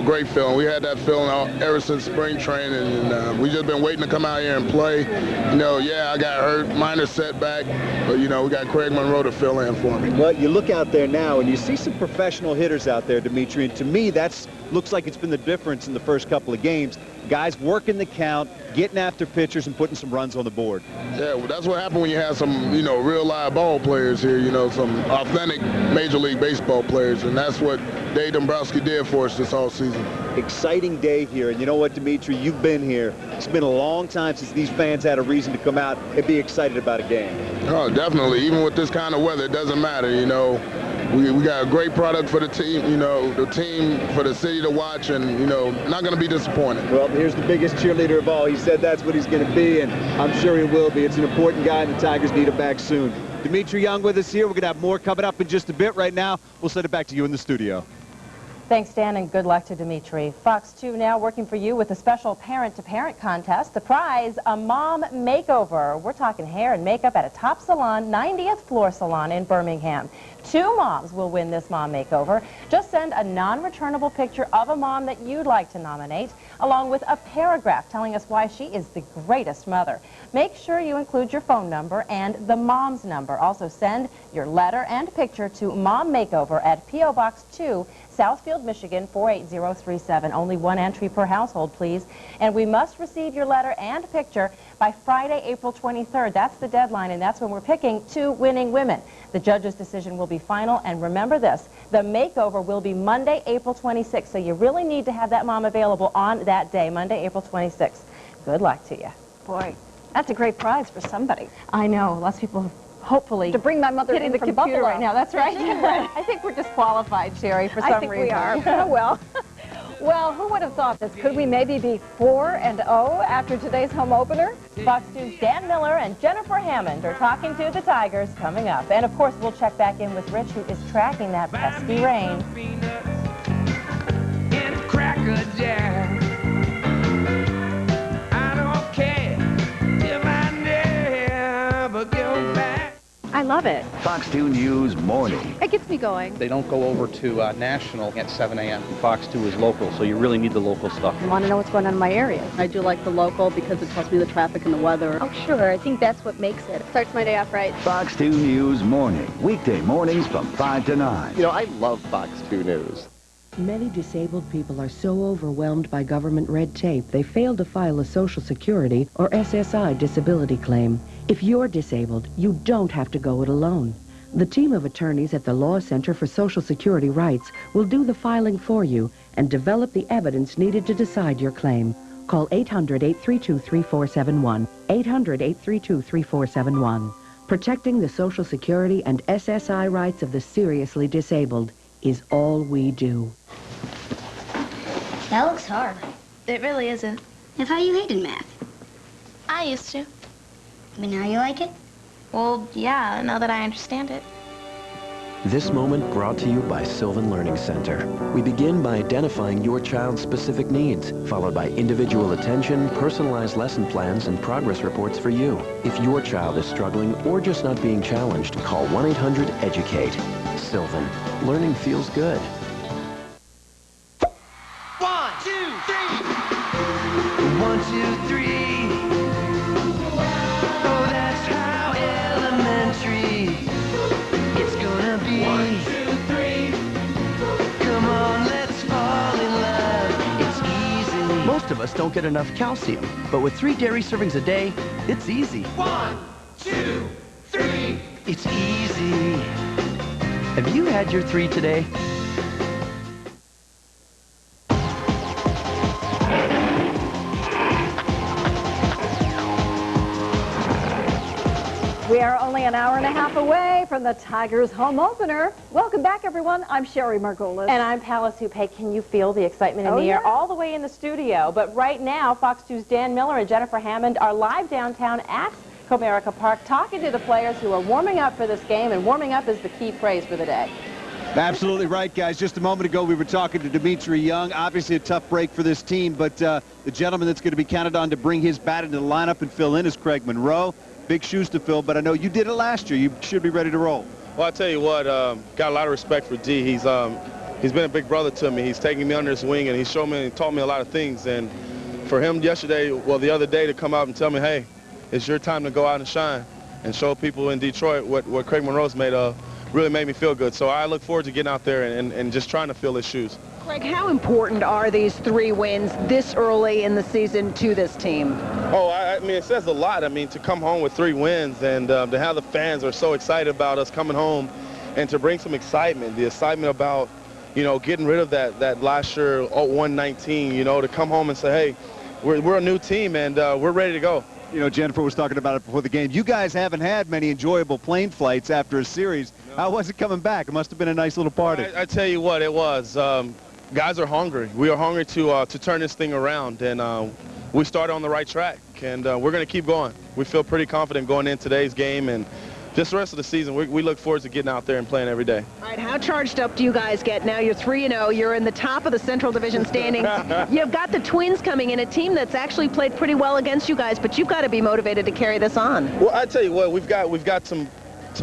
Speaker 19: great feeling. We had that feeling ever since spring training, and we just been waiting to come out here and play. Yeah, I got hurt, minor setback, but, we got Craig Monroe to fill in for me.
Speaker 17: Well, you look out there now, and you see some professional hitters out there, Dimitri, and to me, that's looks like it's been the difference in the first couple of games. Guys working the count, getting after pitchers, and putting some runs on the board.
Speaker 19: Yeah, well, that's what happened when you have some, real live ball players here, some authentic Major League Baseball players, and that's what Dave Dombrowski did for us this whole season.
Speaker 17: Exciting day here, and you know what, Dimitri, you've been here. It's been a long time since these fans had a reason to come out and be excited about a game.
Speaker 19: Oh, definitely. Even with this kind of weather, it doesn't matter, We got a great product for the team, the team for the city to watch, and, not going to be disappointed.
Speaker 17: Well, here's the biggest cheerleader of all. He said that's what he's going to be, and I'm sure he will be. It's an important guy, and the Tigers need him back soon. Dimitri Young with us here. We're going to have more coming up in just a bit. Right now, we'll send it back to you in the studio.
Speaker 3: Thanks, Dan, and good luck to Dimitri. Fox 2 now working for you with a special parent-to-parent contest. The prize, a mom makeover. We're talking hair and makeup at a top salon, 90th floor salon in Birmingham. 2 moms will win this mom makeover. Just send a non-returnable picture of a mom that you'd like to nominate, along with a paragraph telling us why she is the greatest mother. Make sure you include your phone number and the mom's number. Also send your letter and picture to Mom Makeover at P.O. Box 2, Southfield, Michigan, 48037. Only 1 entry per household, please. And we must receive your letter and picture by Friday, April 23rd. That's the deadline, and that's when we're picking 2 winning women. The judge's decision will be final, and remember this, the makeover will be Monday, April 26th, so you really need to have that mom available on that day, Monday, April 26th. Good luck to you.
Speaker 4: Boy, that's a great prize for somebody.
Speaker 3: I know, lots of people hopefully
Speaker 4: to bring my mother
Speaker 3: hitting
Speaker 4: in
Speaker 3: the
Speaker 4: from
Speaker 3: computer
Speaker 4: Buffalo
Speaker 3: right now. That's right. I think we're disqualified, Sherri, for some reason.
Speaker 4: I think we are. Well, who would have thought this? Could we maybe be 4-0 after today's home opener?
Speaker 3: Fox 2's Dan Miller and Jennifer Hammond are talking to the Tigers coming up. And, of course, we'll check back in with Rich, who is tracking that pesky rain.
Speaker 4: I love it.
Speaker 7: Fox 2 News Morning.
Speaker 4: It gets me going.
Speaker 1: They don't go over to national at 7 a.m. Fox 2 is local, so you really need the local stuff.
Speaker 4: I want to know what's going on in my area.
Speaker 9: I do like the local because it tells me the traffic and the weather.
Speaker 10: Oh, sure. I think that's what makes it. Starts my day off right.
Speaker 7: Fox 2 News Morning. Weekday mornings from 5 to 9.
Speaker 2: You know, I love Fox 2 News.
Speaker 11: Many disabled people are so overwhelmed by government red tape they fail to file a Social Security or SSI disability claim. If you're disabled, you don't have to go it alone. The team of attorneys at the Law Center for Social Security Rights will do the filing for you and develop the evidence needed to decide your claim. Call 800-832-3471, 800-832-3471. Protecting the Social Security and SSI rights of the seriously disabled is all we do.
Speaker 6: That looks hard.
Speaker 10: It really isn't.
Speaker 6: I thought you hated math.
Speaker 10: I used to.
Speaker 6: But now you like it?
Speaker 10: Well, yeah, now that I understand it.
Speaker 21: This moment brought to you by Sylvan Learning Center. We begin by identifying your child's specific needs, followed by individual attention, personalized lesson plans, and progress reports for you. If your child is struggling or just not being challenged, call 1-800-EDUCATE. Sylvan. Learning feels good.
Speaker 20: 1, 2, 3. 1, 2, 3. Oh, that's how elementary it's gonna be. 1, 2, 3. Come on, let's fall in love. It's easy.
Speaker 22: Most of us don't get enough calcium, but with 3 dairy servings a day, it's easy.
Speaker 20: 1, 2, 3.
Speaker 22: It's easy. Have you had your 3 today?
Speaker 4: We are only an hour and a half away from the Tigers home opener. Welcome back, everyone. I'm Sherri Margolis.
Speaker 3: And I'm Pallas Hupe. Can you feel the excitement in the air all the way in the studio? But right now, Fox 2's Dan Miller and Jennifer Hammond are live downtown at Comerica Park talking to the players who are warming up for this game, and warming up is the key phrase for the day.
Speaker 17: Absolutely right, guys. Just a moment ago, we were talking to Dimitri Young. Obviously a tough break for this team, but the gentleman that's going to be counted on to bring his bat into the lineup and fill in is Craig Monroe. Big shoes to fill, but I know you did it last year. You should be ready to roll.
Speaker 19: Well, I'll tell you what, got a lot of respect for D. He's been a big brother to me. He's taken me under his wing, and he showed me and taught me a lot of things. And for him yesterday, well, the other day, to come out and tell me, hey, it's your time to go out and shine and show people in Detroit what Craig Monroe's made of, really made me feel good. So I look forward to getting out there and just trying to fill his shoes.
Speaker 18: Craig, how important are these 3 wins this early in the season to this team?
Speaker 19: Oh, I mean, it says a lot. I mean, to come home with 3 wins and to have the fans are so excited about us coming home and to bring some excitement, the excitement about, you know, getting rid of that last year 119, you know, to come home and say, hey, we're a new team and we're ready to go.
Speaker 17: You know, Jennifer was talking about it before the game. You guys haven't had many enjoyable plane flights after a series. No. How was it coming back? It must have been a nice little party.
Speaker 19: I tell you what, it was. Guys are hungry. We are hungry to turn this thing around, and we started on the right track, and we're going to keep going. We feel pretty confident going in today's game, and just the rest of the season, we look forward to getting out there and playing every day.
Speaker 18: All right, how charged up do you guys get now? You're 3-0. You're in the top of the Central Division standings. You've got the Twins coming in, a team that's actually played pretty well against you guys, but you've got to be motivated to carry this on.
Speaker 19: Well, I tell you what, we've got some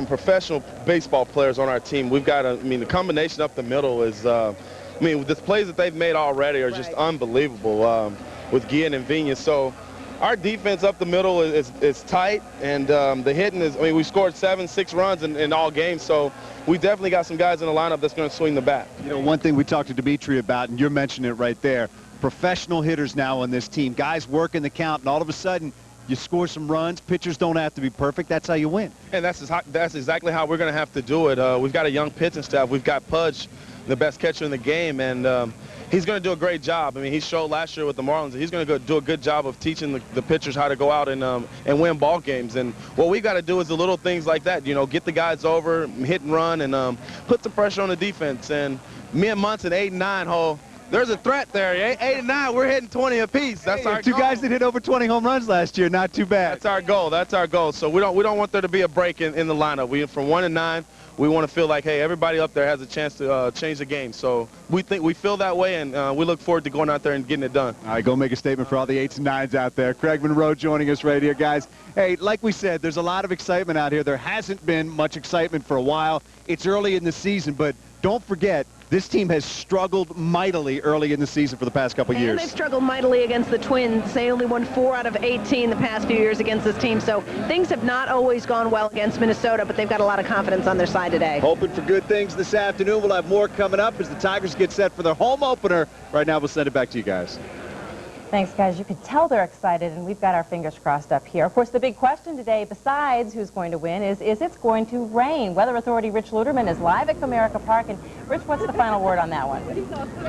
Speaker 19: professional baseball players on our team. We've got, I mean, the combination up the middle is, I mean, the plays that they've made already are just unbelievable with Guillen and Vigna. So our defense up the middle is tight, and the hitting is, I mean, we scored 6 runs in all games, so we definitely got some guys in the lineup that's going to swing the bat.
Speaker 17: You know, one thing we talked to Dimitri about, and you're mentioning it right there, professional hitters now on this team. Guys working the count, and all of a sudden, you score some runs. Pitchers don't have to be perfect. That's how you win.
Speaker 19: And that's exactly how we're going to have to do it. We've got a young pitching staff. We've got Pudge, the best catcher in the game, and he's going to do a great job. I mean, he showed last year with the Marlins that he's going to do a good job of teaching the pitchers how to go out and win ball games. And what we got to do is the little things like that, you know, get the guys over, hit and run, and put some pressure on the defense. And me and Munson, 8 and 9 hole,
Speaker 2: There's a threat there. 8 and 9, we're hitting 20 apiece. That's our
Speaker 17: two
Speaker 2: goal.
Speaker 17: guys that hit over 20 home runs last year. Not too bad.
Speaker 2: That's our goal. That's our goal. So we don't want there to be a break in the lineup. We from 1 and 9. We want to feel like, hey, everybody up there has a chance to change the game. So we feel that way, and we look forward to going out there and getting it done.
Speaker 17: All right, go make a statement for all the 8s and 9s out there. Craig Monroe joining us right here, guys. Hey, like we said, there's a lot of excitement out here. There hasn't been much excitement for a while. It's early in the season, but don't forget, this team has struggled mightily early in the season for the past couple years.
Speaker 18: And they've struggled mightily against the Twins. They only won 4 out of 18 the past few years against this team. So things have not always gone well against Minnesota, but they've got a lot of confidence on their side today.
Speaker 17: Hoping for good things this afternoon. We'll have more coming up as the Tigers get set for their home opener. Right now, we'll send it back to you guys.
Speaker 3: Thanks, guys. You could tell they're excited, and we've got our fingers crossed up here. Of course, the big question today, besides who's going to win, is it going to rain? Weather Authority Rich Luterman is live at Comerica Park. And, Rich, what's the final word on that one?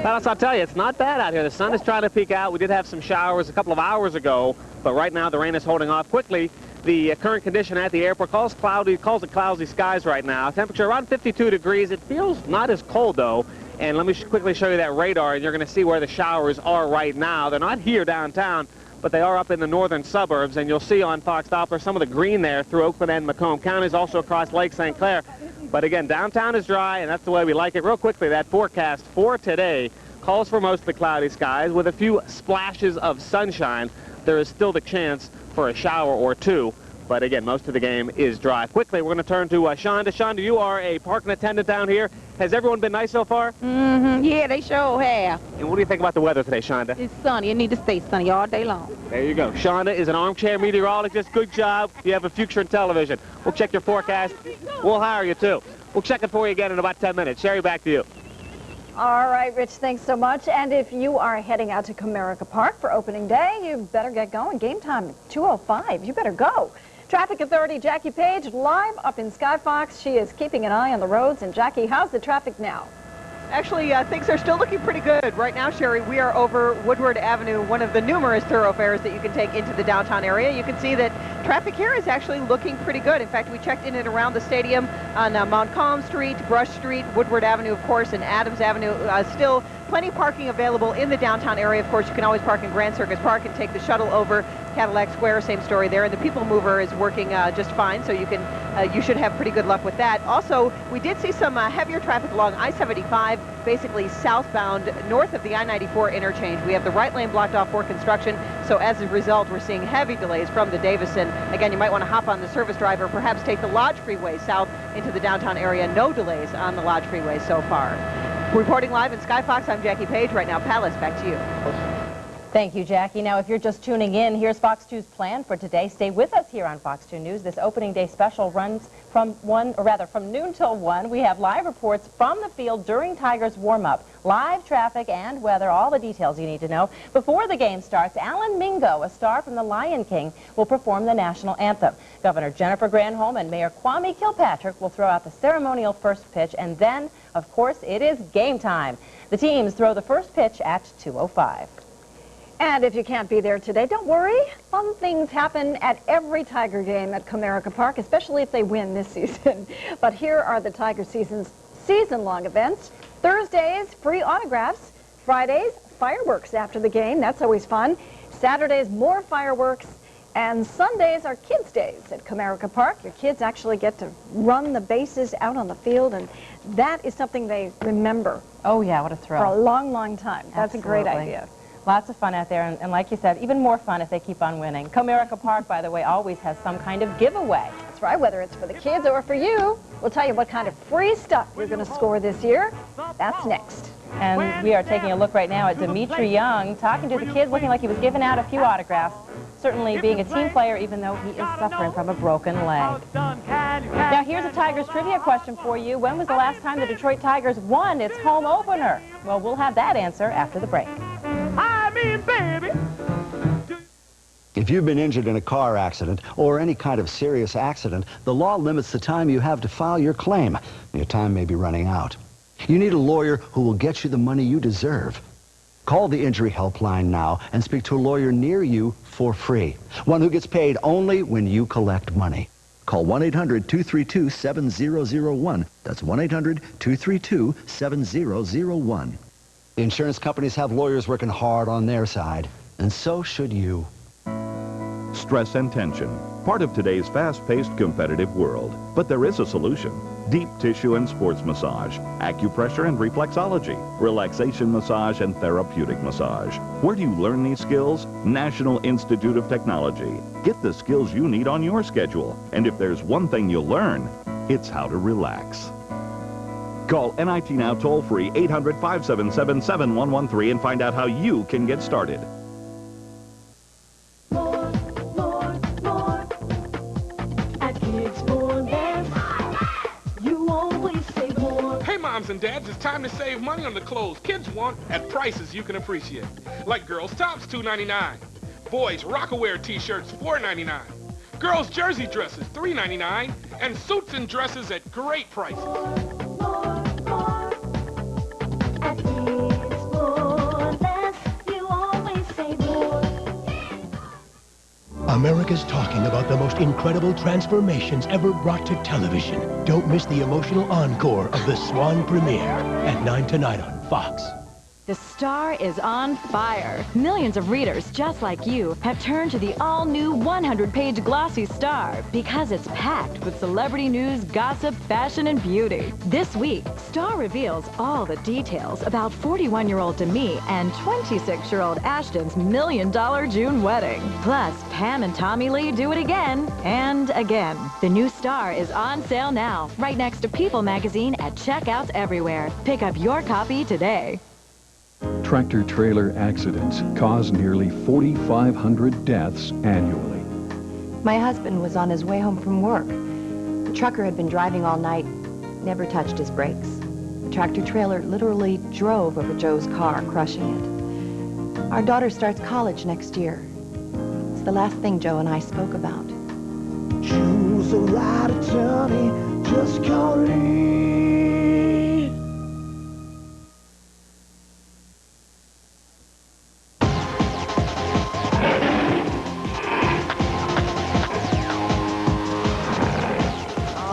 Speaker 8: Pallas, I'll tell you, it's not bad out here. The sun is trying to peek out. We did have some showers a couple of hours ago, but right now the rain is holding off quickly. The current condition at the airport calls it cloudy skies right now. Temperature around 52 degrees. It feels not as cold, though. And let me quickly show you that radar, and you're going to see where the showers are right now. They're not here downtown, but they are up in the northern suburbs, and you'll see on Fox Doppler some of the green there through Oakland and Macomb counties, also across Lake St. Clair. But again, downtown is dry, and that's the way we like it. Real quickly, that forecast for today calls for mostly cloudy skies with a few splashes of sunshine. There is still the chance for a shower or two. But again, most of the game is dry. Quickly, we're going to turn to Shonda. Shonda, you are a parking attendant down here. Has everyone been nice so far?
Speaker 12: Mm-hmm. Yeah, they sure have.
Speaker 8: And what do you think about the weather today, Shonda?
Speaker 12: It's sunny. It needs to stay sunny all day long.
Speaker 8: There you go. Shonda is an armchair meteorologist. Good job. You have a future in television. We'll check your forecast. We'll hire you, too. We'll check it for you again in about 10 minutes. Sherri, back to you.
Speaker 4: All right, Rich, thanks so much. And if you are heading out to Comerica Park for opening day, you better get going. Game time at 2:05. You better go. Traffic Authority Jackie Page live up in Skyfox. She is keeping an eye on the roads. And Jackie, how's the traffic now?
Speaker 18: Actually, things are still looking pretty good. Right now, Sherri, we are over Woodward Avenue, one of the numerous thoroughfares that you can take into the downtown area. You can see that traffic here is actually looking pretty good. In fact, we checked in and around the stadium on Mount Calm Street, Brush Street, Woodward Avenue, of course, and Adams Avenue. Still plenty of parking available in the downtown area. Of course, you can always park in Grand Circus Park and take the shuttle over Cadillac Square, same story there. And the People Mover is working just fine, so you should have pretty good luck with that. Also, we did see some heavier traffic along I-75, basically southbound north of the I-94 interchange. We have the right lane blocked off for construction, so as a result, we're seeing heavy delays from the Davison. Again, you might want to hop on the service drive or perhaps take the Lodge Freeway south into the downtown area. No delays on the Lodge Freeway so far. Reporting live in Skyfox, I'm Jackie Page. Right now, Pallas, back to you.
Speaker 3: Thank you, Jackie. Now, if you're just tuning in, here's Fox 2's plan for today. Stay with us here on Fox 2 News. This opening day special runs from noon till 1. We have live reports from the field during Tigers warm-up, live traffic and weather, all the details you need to know. Before the game starts, Alan Mingo, a star from The Lion King, will perform the national anthem. Governor Jennifer Granholm and Mayor Kwame Kilpatrick will throw out the ceremonial first pitch, and then, of course, it is game time. The teams throw the first pitch at 2:05.
Speaker 4: And if you can't be there today, don't worry. Fun things happen at every Tiger game at Comerica Park, especially if they win this season. But here are the Tiger season-long events. Thursdays, free autographs. Fridays, fireworks after the game. That's always fun. Saturdays, more fireworks. And Sundays are kids' days at Comerica Park. Your kids actually get to run the bases out on the field, and that is something they remember.
Speaker 3: Oh, yeah, what a thrill.
Speaker 4: For a long, long time. That's
Speaker 3: Absolutely.
Speaker 4: a great idea.
Speaker 3: Lots of fun out there, and like you said, even more fun if they keep on winning. Comerica Park, by the way, always has some kind of giveaway.
Speaker 4: That's right, whether it's for the kids or for you. We'll tell you what kind of free stuff you're going to score this year. That's next.
Speaker 3: And we are taking a look right now at Dimitri Young, talking to the kids, looking like he was giving out a few autographs. Certainly being a team player, even though he is suffering from a broken leg. Now, here's a Tigers trivia question for you. When was the last time the Detroit Tigers won its home opener? Well, we'll have that answer after the break.
Speaker 20: Baby.
Speaker 13: If you've been injured in a car accident or any kind of serious accident, the law limits the time you have to file your claim. Your time may be running out. You need a lawyer who will get you the money you deserve. Call the Injury Helpline now and speak to a lawyer near you for free. One who gets paid only when you collect money. Call 1-800-232-7001. That's 1-800-232-7001. Insurance companies have lawyers working hard on their side, and so should you.
Speaker 16: Stress and tension, part of today's fast-paced competitive world. But there is a solution. Deep tissue and sports massage, acupressure and reflexology, relaxation massage and therapeutic massage. Where do you learn these skills? National Institute of Technology. Get the skills you need on your schedule. And if there's one thing you'll learn, it's how to relax. Call NIT Now toll-free 800-577-7113 and find out how you can get started.
Speaker 5: Moms and dads, it's time to save money on the clothes kids want at prices you can appreciate. Like girls' tops, $2.99. Boys' Rockaware t-shirts, $4.99. Girls' jersey dresses, $3.99. And suits and dresses at great prices.
Speaker 14: America's talking about the most incredible transformations ever brought to television. Don't miss the emotional encore of the Swan premiere at 9 tonight on Fox.
Speaker 15: The Star is on fire. Millions of readers just like you have turned to the all-new 100-page glossy Star because it's packed with celebrity news, gossip, fashion, and beauty. This week, Star reveals all the details about 41-year-old Demi and 26-year-old Ashton's $1 million June wedding. Plus, Pam and Tommy Lee do it again and again. The new Star is on sale now, right next to People magazine at checkouts everywhere. Pick up your copy today.
Speaker 23: Tractor-trailer accidents cause nearly 4,500 deaths annually.
Speaker 24: My husband was on his way home from work. The trucker had been driving all night, never touched his brakes. The tractor-trailer literally drove over Joe's car, crushing it. Our daughter starts college next year. It's the last thing Joe and I spoke about.
Speaker 20: Choose a right attorney, just call Lee.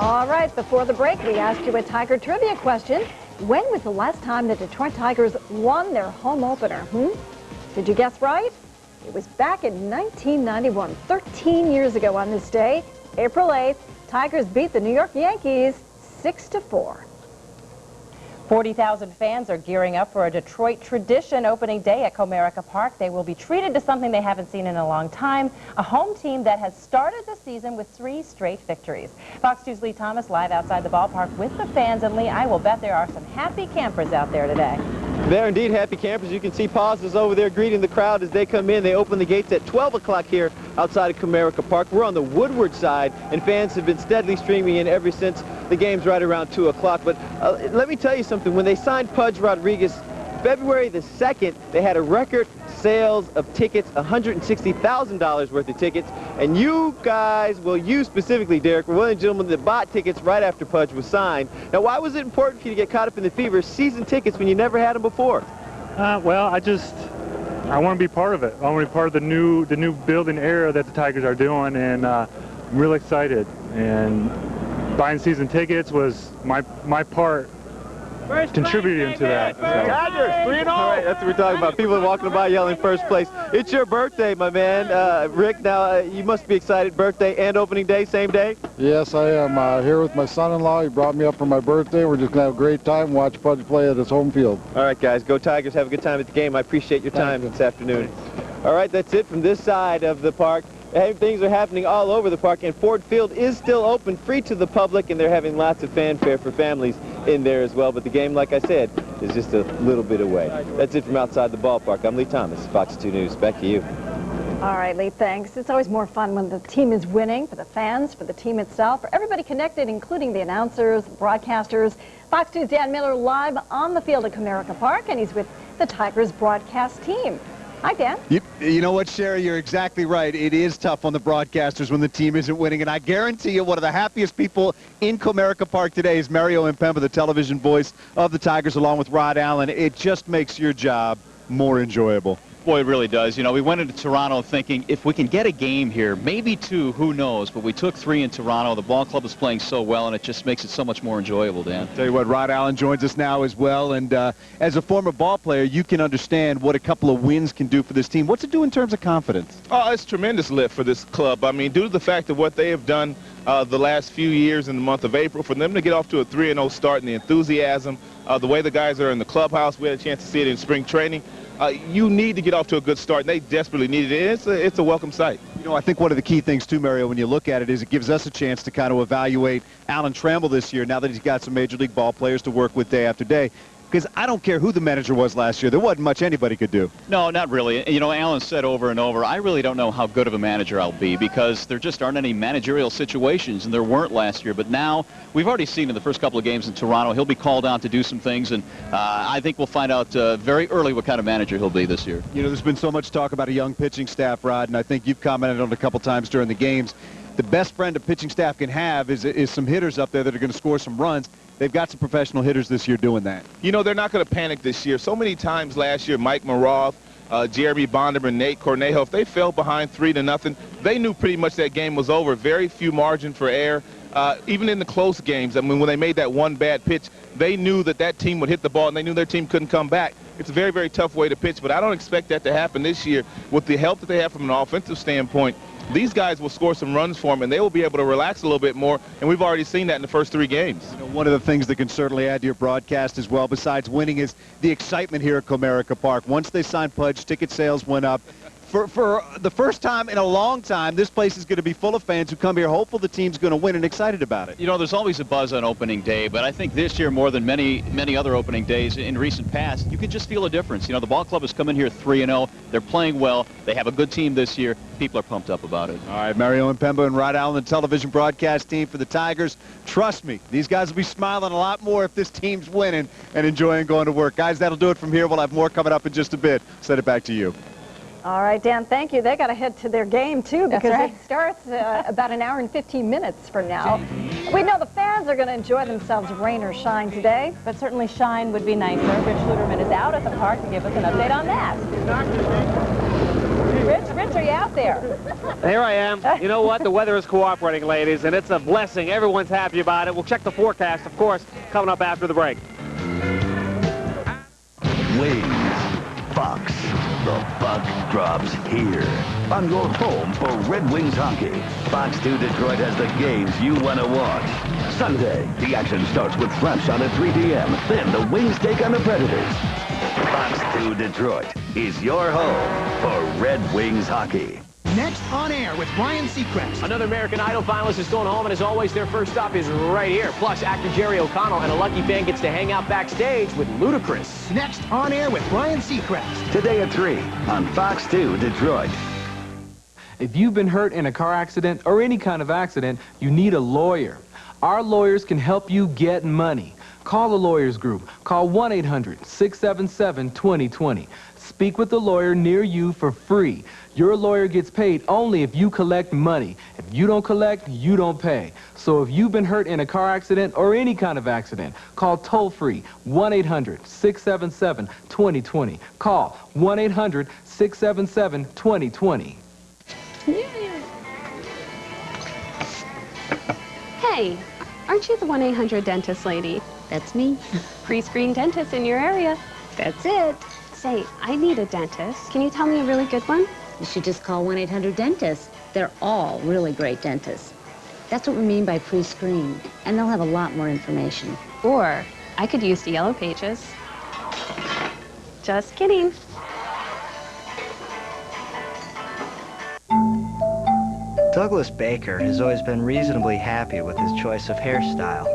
Speaker 4: All right, before the break, we asked you a Tiger trivia question. When was the last time the Detroit Tigers won their home opener? Did you guess right? It was back in 1991, 13 years ago on this day, April 8th. Tigers beat the New York Yankees 6-4.
Speaker 3: 40,000 fans are gearing up for a Detroit tradition opening day at Comerica Park. They will be treated to something they haven't seen in a long time, a home team that has started the season with 3 straight victories. Fox 2's Lee Thomas live outside the ballpark with the fans. And Lee, I will bet there are some happy campers out there today.
Speaker 25: They're indeed happy campers. You can see Pallas is over there greeting the crowd as they come in. They open the gates at 12 o'clock here outside of Comerica Park. We're on the Woodward side, and fans have been steadily streaming in ever since the game's right around 2 o'clock. But let me tell you something. When they signed Pudge Rodriguez, February the 2nd, they had a record sales of tickets, $160,000 worth of tickets. And you guys, well, you specifically, Derek, were one of the gentlemen that bought tickets right after Pudge was signed. Now, why was it important for you to get caught up in the fever of season tickets when you never had them before?
Speaker 26: Well, I want to be part of it. I want to be part of the new building era that the Tigers are doing, and I'm really excited. And buying season tickets was my part contributing to that. So.
Speaker 25: Tigers, 3-0. All right, that's what we're talking about. People are walking by yelling first place. It's your birthday, my man. Rick, now you must be excited. Birthday and opening day, same day?
Speaker 27: Yes, I am here with my son-in-law. He brought me up for my birthday. We're just going to have a great time, watch Pudge play at his home field.
Speaker 25: All right, guys, go Tigers. Have a good time at the game. I appreciate your time this afternoon. All right, that's it from this side of the park. Hey, things are happening all over the park, and Ford Field is still open, free to the public, and they're having lots of fanfare for families in there as well. But the game, like I said, is just a little bit away. That's it from outside the ballpark. I'm Lee Thomas, Fox 2 News. Back to you.
Speaker 4: All right, Lee, thanks. It's always more fun when the team is winning, for the fans, for the team itself, for everybody connected, including the announcers, the broadcasters. Fox 2's Dan Miller live on the field at Comerica Park, and he's with the Tigers broadcast team. Hi, Dan.
Speaker 17: You know what, Sherri? You're exactly right. It is tough on the broadcasters when the team isn't winning. And I guarantee you one of the happiest people in Comerica Park today is Mario Impemba, the television voice of the Tigers, along with Rod Allen. It just makes your job more enjoyable.
Speaker 1: Boy, it really does. You know, we went into Toronto thinking if we can get a game here, maybe 2, who knows, but we took 3 in Toronto. The ball club is playing so well, and it just makes it so much more enjoyable, Dan.
Speaker 17: Tell you what, Rod Allen joins us now as well, and as a former ball player, you can understand what a couple of wins can do for this team. What's it do in terms of confidence?
Speaker 2: Oh, it's tremendous lift for this club. I mean, due to the fact of what they have done the last few years in the month of April, for them to get off to a 3-0 start and the enthusiasm, the way the guys are in the clubhouse, we had a chance to see it in spring training. You need to get off to a good start, and they desperately need it. It's a welcome sight.
Speaker 17: You know, I think one of the key things, too, Mario, when you look at it, is it gives us a chance to kind of evaluate Alan Trammell this year, now that he's got some Major League ball players to work with day after day. Because I don't care who the manager was last year. There wasn't much anybody could do.
Speaker 1: No, not really. You know, Alan said over and over, I really don't know how good of a manager I'll be because there just aren't any managerial situations, and there weren't last year. But now, we've already seen in the first couple of games in Toronto, he'll be called on to do some things, and I think we'll find out very early what kind of manager he'll be this year.
Speaker 17: You know, there's been so much talk about a young pitching staff, Rod, and I think you've commented on it a couple times during the games. The best friend a pitching staff can have is some hitters up there that are going to score some runs. They've got some professional hitters this year doing that.
Speaker 2: You know, they're not going to panic this year. So many times last year, Mike Maroth, Jeremy Bonderman, Nate Cornejo, if they fell behind 3-0, they knew pretty much that game was over. Very few margin for error. Even in the close games, I mean, when they made that one bad pitch, they knew that team would hit the ball, and they knew their team couldn't come back. It's a very, very tough way to pitch, but I don't expect that to happen this year. With the help that they have from an offensive standpoint, these guys will score some runs for them, and they will be able to relax a little bit more, and we've already seen that in the first 3 games.
Speaker 17: You know, one of the things that can certainly add to your broadcast as well, besides winning, is the excitement here at Comerica Park. Once they signed Pudge, ticket sales went up. For the first time in a long time, this place is going to be full of fans who come here hopeful the team's going to win and excited about it.
Speaker 1: You know, there's always a buzz on opening day, but I think this year more than many other opening days in recent past, you can just feel a difference. You know, the ball club has come in here 3-0. They're playing well. They have a good team this year. People are pumped up about it.
Speaker 17: All right, Mario Impemba and Rod Allen, the television broadcast team for the Tigers. Trust me, these guys will be smiling a lot more if this team's winning and enjoying going to work. Guys, that'll do it from here. We'll have more coming up in just a bit. Send it back to you.
Speaker 4: All right, Dan, thank you. They got to head to their game, too, because
Speaker 3: right.
Speaker 4: it starts about an hour and 15 minutes from now. We know the fans are going to enjoy themselves, rain or shine today.
Speaker 3: But certainly shine would be nicer. Rich Luterman is out at the park to give us an update on that. Rich, are you out there?
Speaker 8: Here I am. You know what? The weather is cooperating, ladies, and it's a blessing. Everyone's happy about it. We'll check the forecast, of course, coming up after the break.
Speaker 6: Wings, Fox. The buck drops here on your home for Red Wings hockey. Fox 2 Detroit has the games you want to watch. Sunday, the action starts with France on at 3 p.m. Then the Wings take on the Predators. Fox 2 Detroit is your home for Red Wings hockey.
Speaker 7: Next on air with Ryan Seacrest.
Speaker 9: Another American Idol finalist is going home, and as always, their first stop is right here. Plus, actor Jerry O'Connell and a lucky fan gets to hang out backstage with Ludacris.
Speaker 7: Next on air with Ryan Seacrest.
Speaker 6: Today at 3 on Fox 2 Detroit.
Speaker 10: If you've been hurt in a car accident or any kind of accident, you need a lawyer. Our lawyers can help you get money. Call the Lawyers Group. Call 1-800-677-2020. Speak with a lawyer near you for free. Your lawyer gets paid only if you collect money. If you don't collect, you don't pay. So if you've been hurt in a car accident or any kind of accident, call toll-free 1-800-677-2020. Call 1-800-677-2020.
Speaker 11: Hey, aren't you the 1-800 dentist lady? That's me. Pre-screen dentist in your area. That's it. Say, I need a dentist. Can you tell me a really good one?
Speaker 21: You should just call 1-800-DENTIST. They're all really great dentists. That's what we mean by pre-screen, and they'll have a lot more information.
Speaker 11: Or I could use the Yellow Pages. Just kidding.
Speaker 28: Douglas Baker has always been reasonably happy with his choice of hairstyle.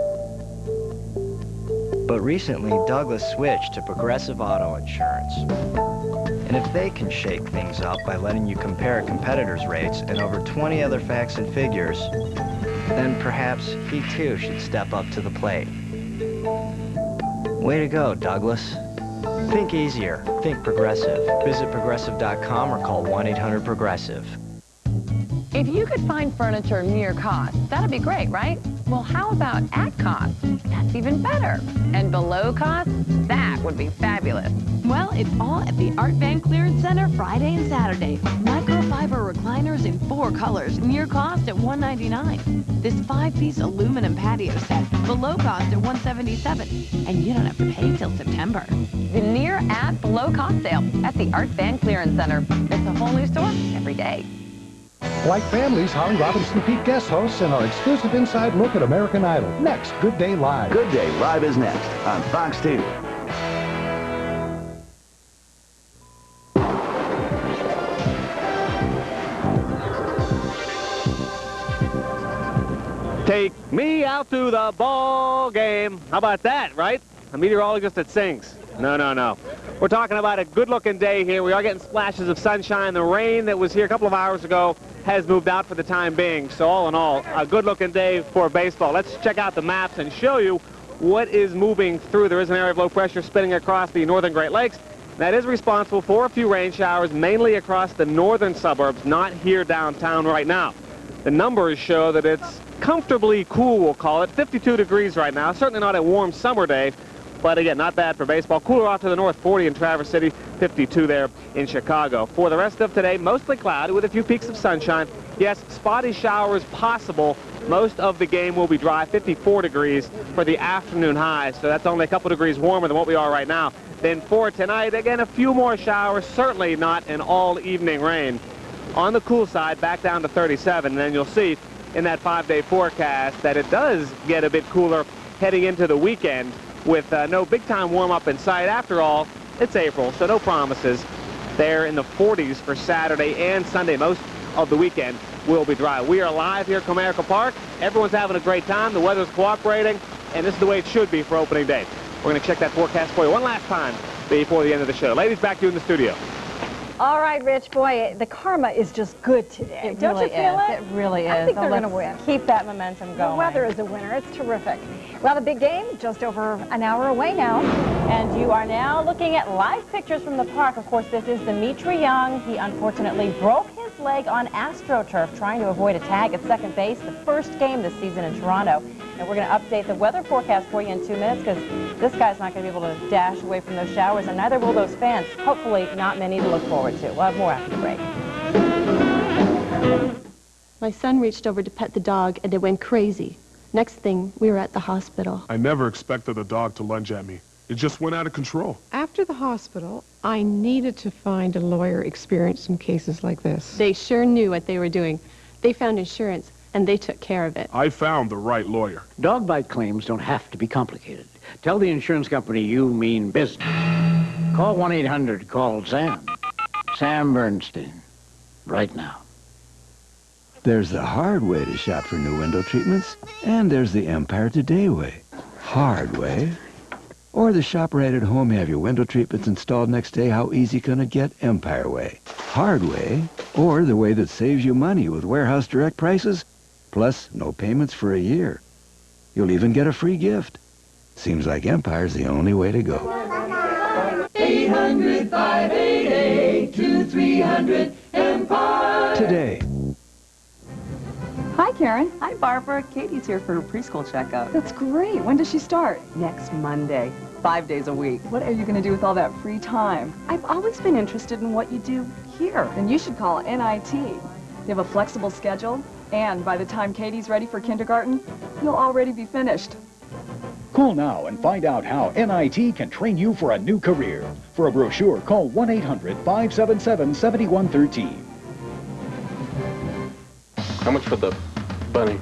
Speaker 28: But recently, Douglas switched to Progressive Auto Insurance. And if they can shake things up by letting you compare a competitor's rates and over 20 other facts and figures, then perhaps he too should step up to the plate. Way to go, Douglas. Think easier. Think Progressive. Visit Progressive.com or call 1-800-PROGRESSIVE.
Speaker 29: If you could find furniture near cost, that'd be great, right?
Speaker 5: Well, how about at cost? That's even better. And below cost? That would be fabulous.
Speaker 15: Well, it's all at the Art Van Clearance Center Friday and Saturday. Microfiber recliners in 4 colors, near cost at $199. This 5-piece aluminum patio set, below cost at $177. And you don't have to pay till September.
Speaker 5: The near at below cost sale at the Art Van Clearance Center. It's a whole new store every day.
Speaker 12: Like families, Holly Robinson Peete guest hosts and our exclusive inside look at American Idol. Next, Good Day Live.
Speaker 6: Good Day Live is next on Fox 2.
Speaker 8: Take me out to the ball game. How about that, right? A meteorologist that sings. No, no, no. We're talking about a good-looking day here. We are getting splashes of sunshine. The rain that was here a couple of hours ago has moved out for the time being. So all in all, a good-looking day for baseball. Let's check out the maps and show you what is moving through. There is an area of low pressure spinning across the northern Great Lakes. That is responsible for a few rain showers, mainly across the northern suburbs, not here downtown right now. The numbers show that it's comfortably cool, we'll call it. 52 degrees right now. Certainly not a warm summer day. But again, not bad for baseball. Cooler off to the north, 40 in Traverse City, 52 there in Chicago. For the rest of today, mostly cloudy with a few peaks of sunshine. Yes, spotty showers possible. Most of the game will be dry, 54 degrees for the afternoon high. So that's only a couple degrees warmer than what we are right now. Then for tonight, again, a few more showers, certainly not an all-evening rain. On the cool side, back down to 37. And then you'll see in that 5-day forecast that it does get a bit cooler heading into the weekend, with no big-time warm-up in sight. After all, it's April, so no promises. They're in the 40s for Saturday and Sunday. Most of the weekend will be dry. We are live here at Comerica Park. Everyone's having a great time. The weather's cooperating, and this is the way it should be for opening day. We're going to check that forecast for you one last time before the end of the show. Ladies, back to you in the studio.
Speaker 4: All right, Rich, boy, the karma is just good today. Don't you feel it?
Speaker 3: It really is.
Speaker 4: I think they're going to win.
Speaker 3: Keep that momentum going.
Speaker 4: The weather is a winner. It's terrific. Well, the big game, just over an hour away now.
Speaker 3: And you are now looking at live pictures from the park. Of course, this is Dimitri Young. He unfortunately broke his leg on AstroTurf trying to avoid a tag at second base, the first game this season in Toronto. And we're going to update the weather forecast for you in 2 minutes because this guy's not going to be able to dash away from those showers, and neither will those fans. Hopefully not many to look forward to. We'll have more after the break.
Speaker 13: My son reached over to pet the dog, and it went crazy. Next thing, we were at the hospital.
Speaker 14: I never expected the dog to lunge at me. It just went out of control.
Speaker 16: After the hospital, I needed to find a lawyer experienced in cases like this.
Speaker 13: They sure knew what they were doing. They found insurance, and they took care of it.
Speaker 14: I found the right lawyer.
Speaker 18: Dog bite claims don't have to be complicated. Tell the insurance company you mean business. Call 1-800-CALL-SAM. Sam Bernstein. Right now.
Speaker 19: There's the hard way to shop for new window treatments, and there's the Empire Today way. Hard way. Or the shop right at home, have your window treatments installed next day, how easy can it get? Empire way. Hard way. Or the way that saves you money with warehouse direct prices, plus no payments for a year. You'll even get a free gift. Seems like Empire's the only way to go.
Speaker 22: 800-588-2300 Empire.
Speaker 19: Today.
Speaker 29: Hi, Karen. Hi, Barbara. Katie's here for her preschool checkup. That's great. When does she start? Next Monday. 5 days a week. What are you going to do with all that free time? I've always been interested in what you do here. Then you should call NIT. They have a flexible schedule, and by the time Katie's ready for kindergarten, you'll already be finished.
Speaker 30: Call now and find out how NIT can train you for a new career. For a brochure, call 1-800-577-7113.
Speaker 31: How much for the bunny?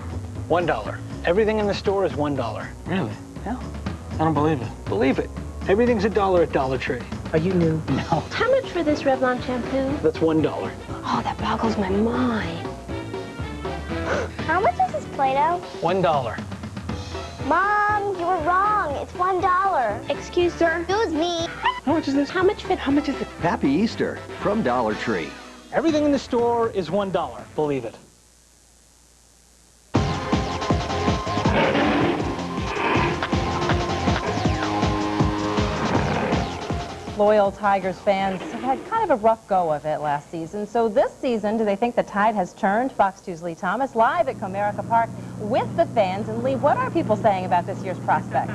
Speaker 32: $1. Everything in the store is $1.
Speaker 31: Really?
Speaker 32: Yeah.
Speaker 31: I don't believe it.
Speaker 32: Believe it. Everything's $1 at Dollar Tree.
Speaker 31: Are you new?
Speaker 32: No.
Speaker 11: How much for this Revlon shampoo?
Speaker 32: That's $1.
Speaker 11: Oh, that boggles my mind. How much is this Play-Doh?
Speaker 32: $1.
Speaker 11: Mom, you were wrong. It's $1. Excuse, sir. Excuse me.
Speaker 32: How much is this?
Speaker 11: How much is it?
Speaker 30: Happy Easter from Dollar Tree.
Speaker 32: Everything in the store is $1. Believe it.
Speaker 3: Loyal Tigers fans have had kind of a rough go of it last season. So this season, do they think the tide has turned? Fox 2's Lee Thomas live at Comerica Park with the fans. And Lee, what are people saying about this year's prospects?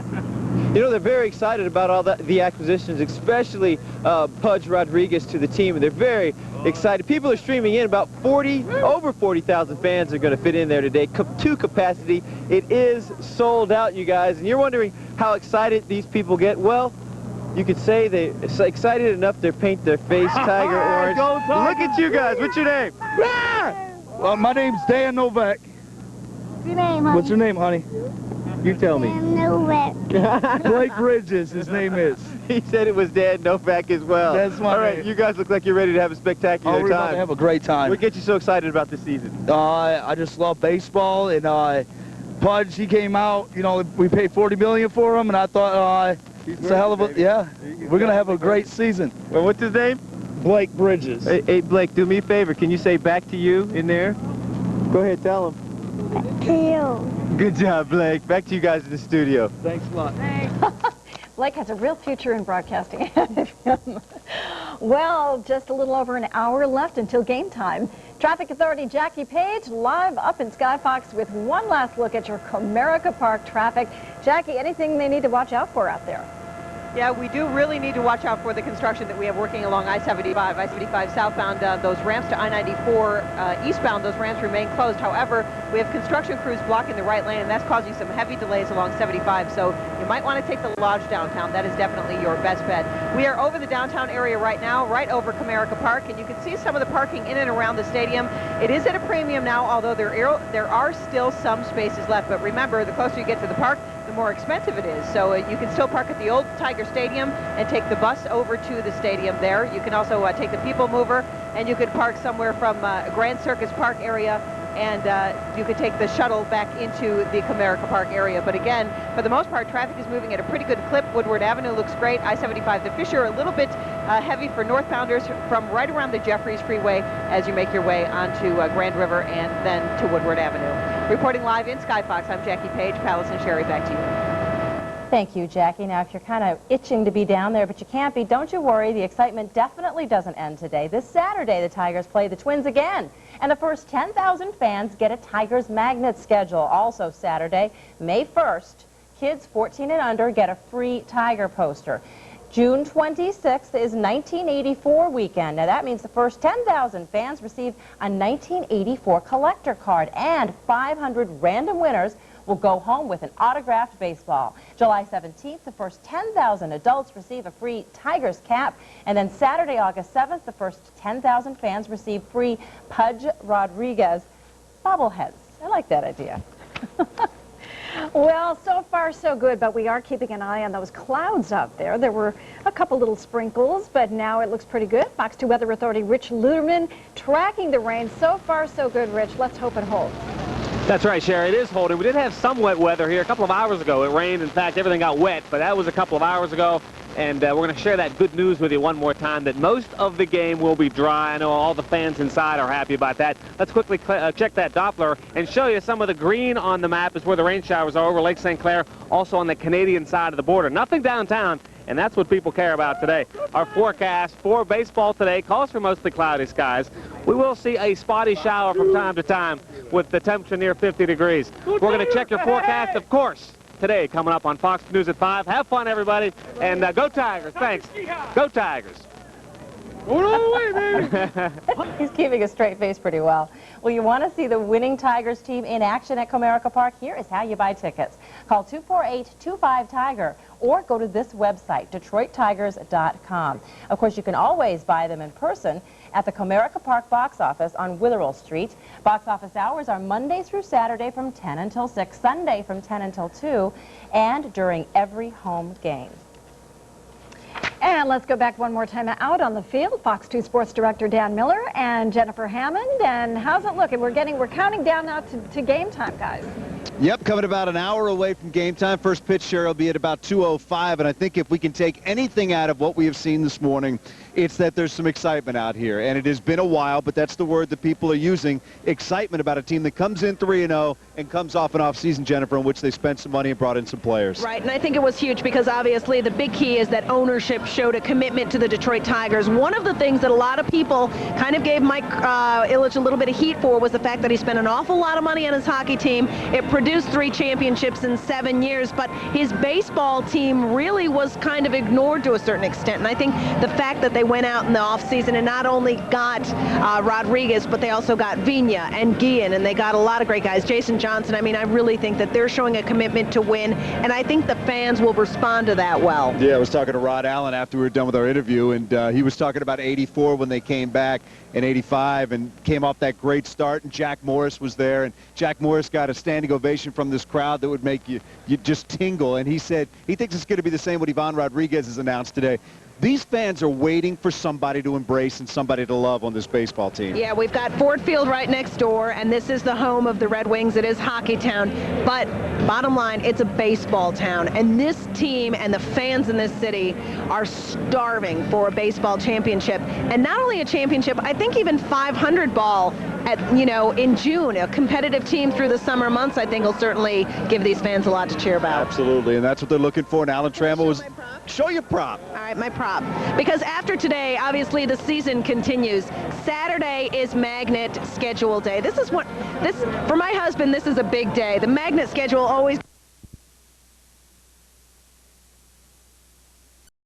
Speaker 1: You know, they're very excited about all the acquisitions, especially Pudge Rodriguez to the team, and they're very excited. People are streaming in. About over 40,000 fans are going to fit in there today to capacity. It is sold out, you guys, and you're wondering how excited these people get. Well, you could say they're excited enough to paint their face tiger orange. Look at you guys. What's your name?
Speaker 2: Well, my name's Dan Novak.
Speaker 7: What's your name, honey?
Speaker 2: What's your name, honey? You tell me.
Speaker 7: Dan Novak.
Speaker 2: Blake Bridges, his name is.
Speaker 1: He said it was Dan Novak as well.
Speaker 2: That's my
Speaker 1: All right,
Speaker 2: name.
Speaker 1: you guys look like you're ready to have a spectacular
Speaker 2: we're about
Speaker 1: time.
Speaker 2: to have a great time.
Speaker 1: What gets you so excited about this season?
Speaker 2: I just love baseball, and Pudge, he came out, you know, we paid $40 million for him, and I thought, it's a hell of a, yeah, we're going to have a great season.
Speaker 1: Well, what's his name?
Speaker 2: Blake Bridges.
Speaker 1: Hey, Blake, do me a favor. Can you say back to you in there? Go ahead, tell him.
Speaker 7: Back to you.
Speaker 1: Good job, Blake. Back to you guys in the studio.
Speaker 2: Thanks a lot.
Speaker 4: Blake has a real future in broadcasting ahead of him. Well, just a little over an hour left until game time. Traffic Authority Jackie Page live up in Sky Fox with one last look at your Comerica Park traffic. Jackie, anything they need to watch out for out there?
Speaker 9: Yeah, we do really need to watch out for the construction that we have working along I-75. I-75 southbound, those ramps to I-94 eastbound, those ramps remain closed. However, we have construction crews blocking the right lane, and that's causing some heavy delays along 75. So you might want to take the Lodge downtown. That is definitely your best bet. We are over the downtown area right now, right over Comerica Park, and you can see some of the parking in and around the stadium. It is at a premium now, although there are still some spaces left. But remember, the closer you get to the park, the more expensive it is. So you can still park at the old Tiger Stadium and take the bus over to the stadium there. You can also take the People Mover, and you could park somewhere from Grand Circus Park area, and you could take the shuttle back into the Comerica Park area. But again, for the most part, traffic is moving at a pretty good clip. Woodward Avenue looks great. I-75, the Fisher, a little bit heavy for northbounders from right around the Jeffries Freeway as you make your way onto Grand River and then to Woodward Avenue. Reporting live in Sky Fox, I'm Jackie Page. Pallas and Sherri, back to you.
Speaker 3: Thank you, Jackie. Now, if you're kind of itching to be down there, but you can't be, don't you worry. The excitement definitely doesn't end today. This Saturday, the Tigers play the Twins again. And the first 10,000 fans get a Tigers magnet schedule. Also Saturday, May 1st, kids 14 and under get a free Tiger poster. June 26th is 1984 weekend. Now that means the first 10,000 fans receive a 1984 collector card, and 500 random winners will go home with an autographed baseball. July 17th, the first 10,000 adults receive a free Tigers cap, and then Saturday, August 7th, the first 10,000 fans receive free Pudge Rodriguez bobbleheads. I like that idea.
Speaker 4: Well, so far so good, but we are keeping an eye on those clouds out there. There were a couple little sprinkles, but now it looks pretty good. Fox 2 Weather Authority Rich Luterman tracking the rain. So far so good, Rich. Let's hope it holds.
Speaker 8: That's right, Sherri. It is holding. We did have some wet weather here a couple of hours ago. It rained. In fact, everything got wet, but that was a couple of hours ago. And we're going to share that good news with you one more time, that most of the game will be dry. I know all the fans inside are happy about that. Let's quickly check that Doppler and show you some of the green on the map is where the rain showers are over Lake St. Clair, also on the Canadian side of the border. Nothing downtown, and that's what people care about today. Our forecast for baseball today calls for mostly cloudy skies. We will see a spotty shower from time to time with the temperature near 50 degrees. We're going to check your forecast, of course, today coming up on Fox News at 5. Have fun, everybody, and go Tigers. Thanks. Go Tigers.
Speaker 3: He's keeping a straight face pretty well. Well, you want to see the winning Tigers team in action at Comerica Park? Here is how you buy tickets. Call 248-25-TIGER or go to this website, DetroitTigers.com. Of course, you can always buy them in person at the Comerica Park box office on Witherell Street. Box office hours are Monday through Saturday from 10 until 6, Sunday from 10 until 2, and during every home game.
Speaker 4: And let's go back one more time out on the field. Fox 2 Sports Director Dan Miller and Jennifer Hammond. And how's it looking? We're counting down now to game time, guys.
Speaker 5: Yep, coming about an hour away from game time. First pitch, Sherri, will be at about 2:05, and I think if we can take anything out of what we have seen this morning, it's that there's some excitement out here. And it has been a while, but that's the word that people are using, excitement about a team that comes in 3-0 and comes off an off-season, Jennifer, in which they spent some money and brought in some players.
Speaker 9: Right, and I think it was huge because obviously the big key is that ownership showed a commitment to the Detroit Tigers. One of the things that a lot of people kind of gave Mike Ilitch a little bit of heat for was the fact that he spent an awful lot of money on his hockey team. It produced 3 championships in 7 years, but his baseball team really was kind of ignored to a certain extent. And I think the fact that they went out in the offseason and not only got Rodriguez, but they also got Vigna and Guillen, and they got a lot of great guys. Jason Johnson, I mean, I really think that they're showing a commitment to win, and I think the fans will respond to that well.
Speaker 5: Yeah, I was talking to Rod Allen after we were done with our interview, and he was talking about 84 when they came back, and 85, and came off that great start, and Jack Morris was there, and Jack Morris got a standing ovation from this crowd that would make you just tingle, and he said he thinks it's going to be the same what Ivan Rodriguez has announced today. These fans are waiting for somebody to embrace and somebody to love on this baseball team.
Speaker 9: Yeah, we've got Ford Field right next door, and this is the home of the Red Wings. It is hockey town, but bottom line, it's a baseball town, and this team and the fans in this city are starving for a baseball championship. And not only a championship, I think even 500 ball at, in June. A competitive team through the summer months, I think, will certainly give these fans a lot to cheer about.
Speaker 5: Absolutely, and that's what they're looking for. And Alan Trammell was... Show your prop.
Speaker 9: All right, my prop. Because after today, obviously the season continues. Saturday is Magnet Schedule Day. For my husband, this is a big day. The Magnet schedule always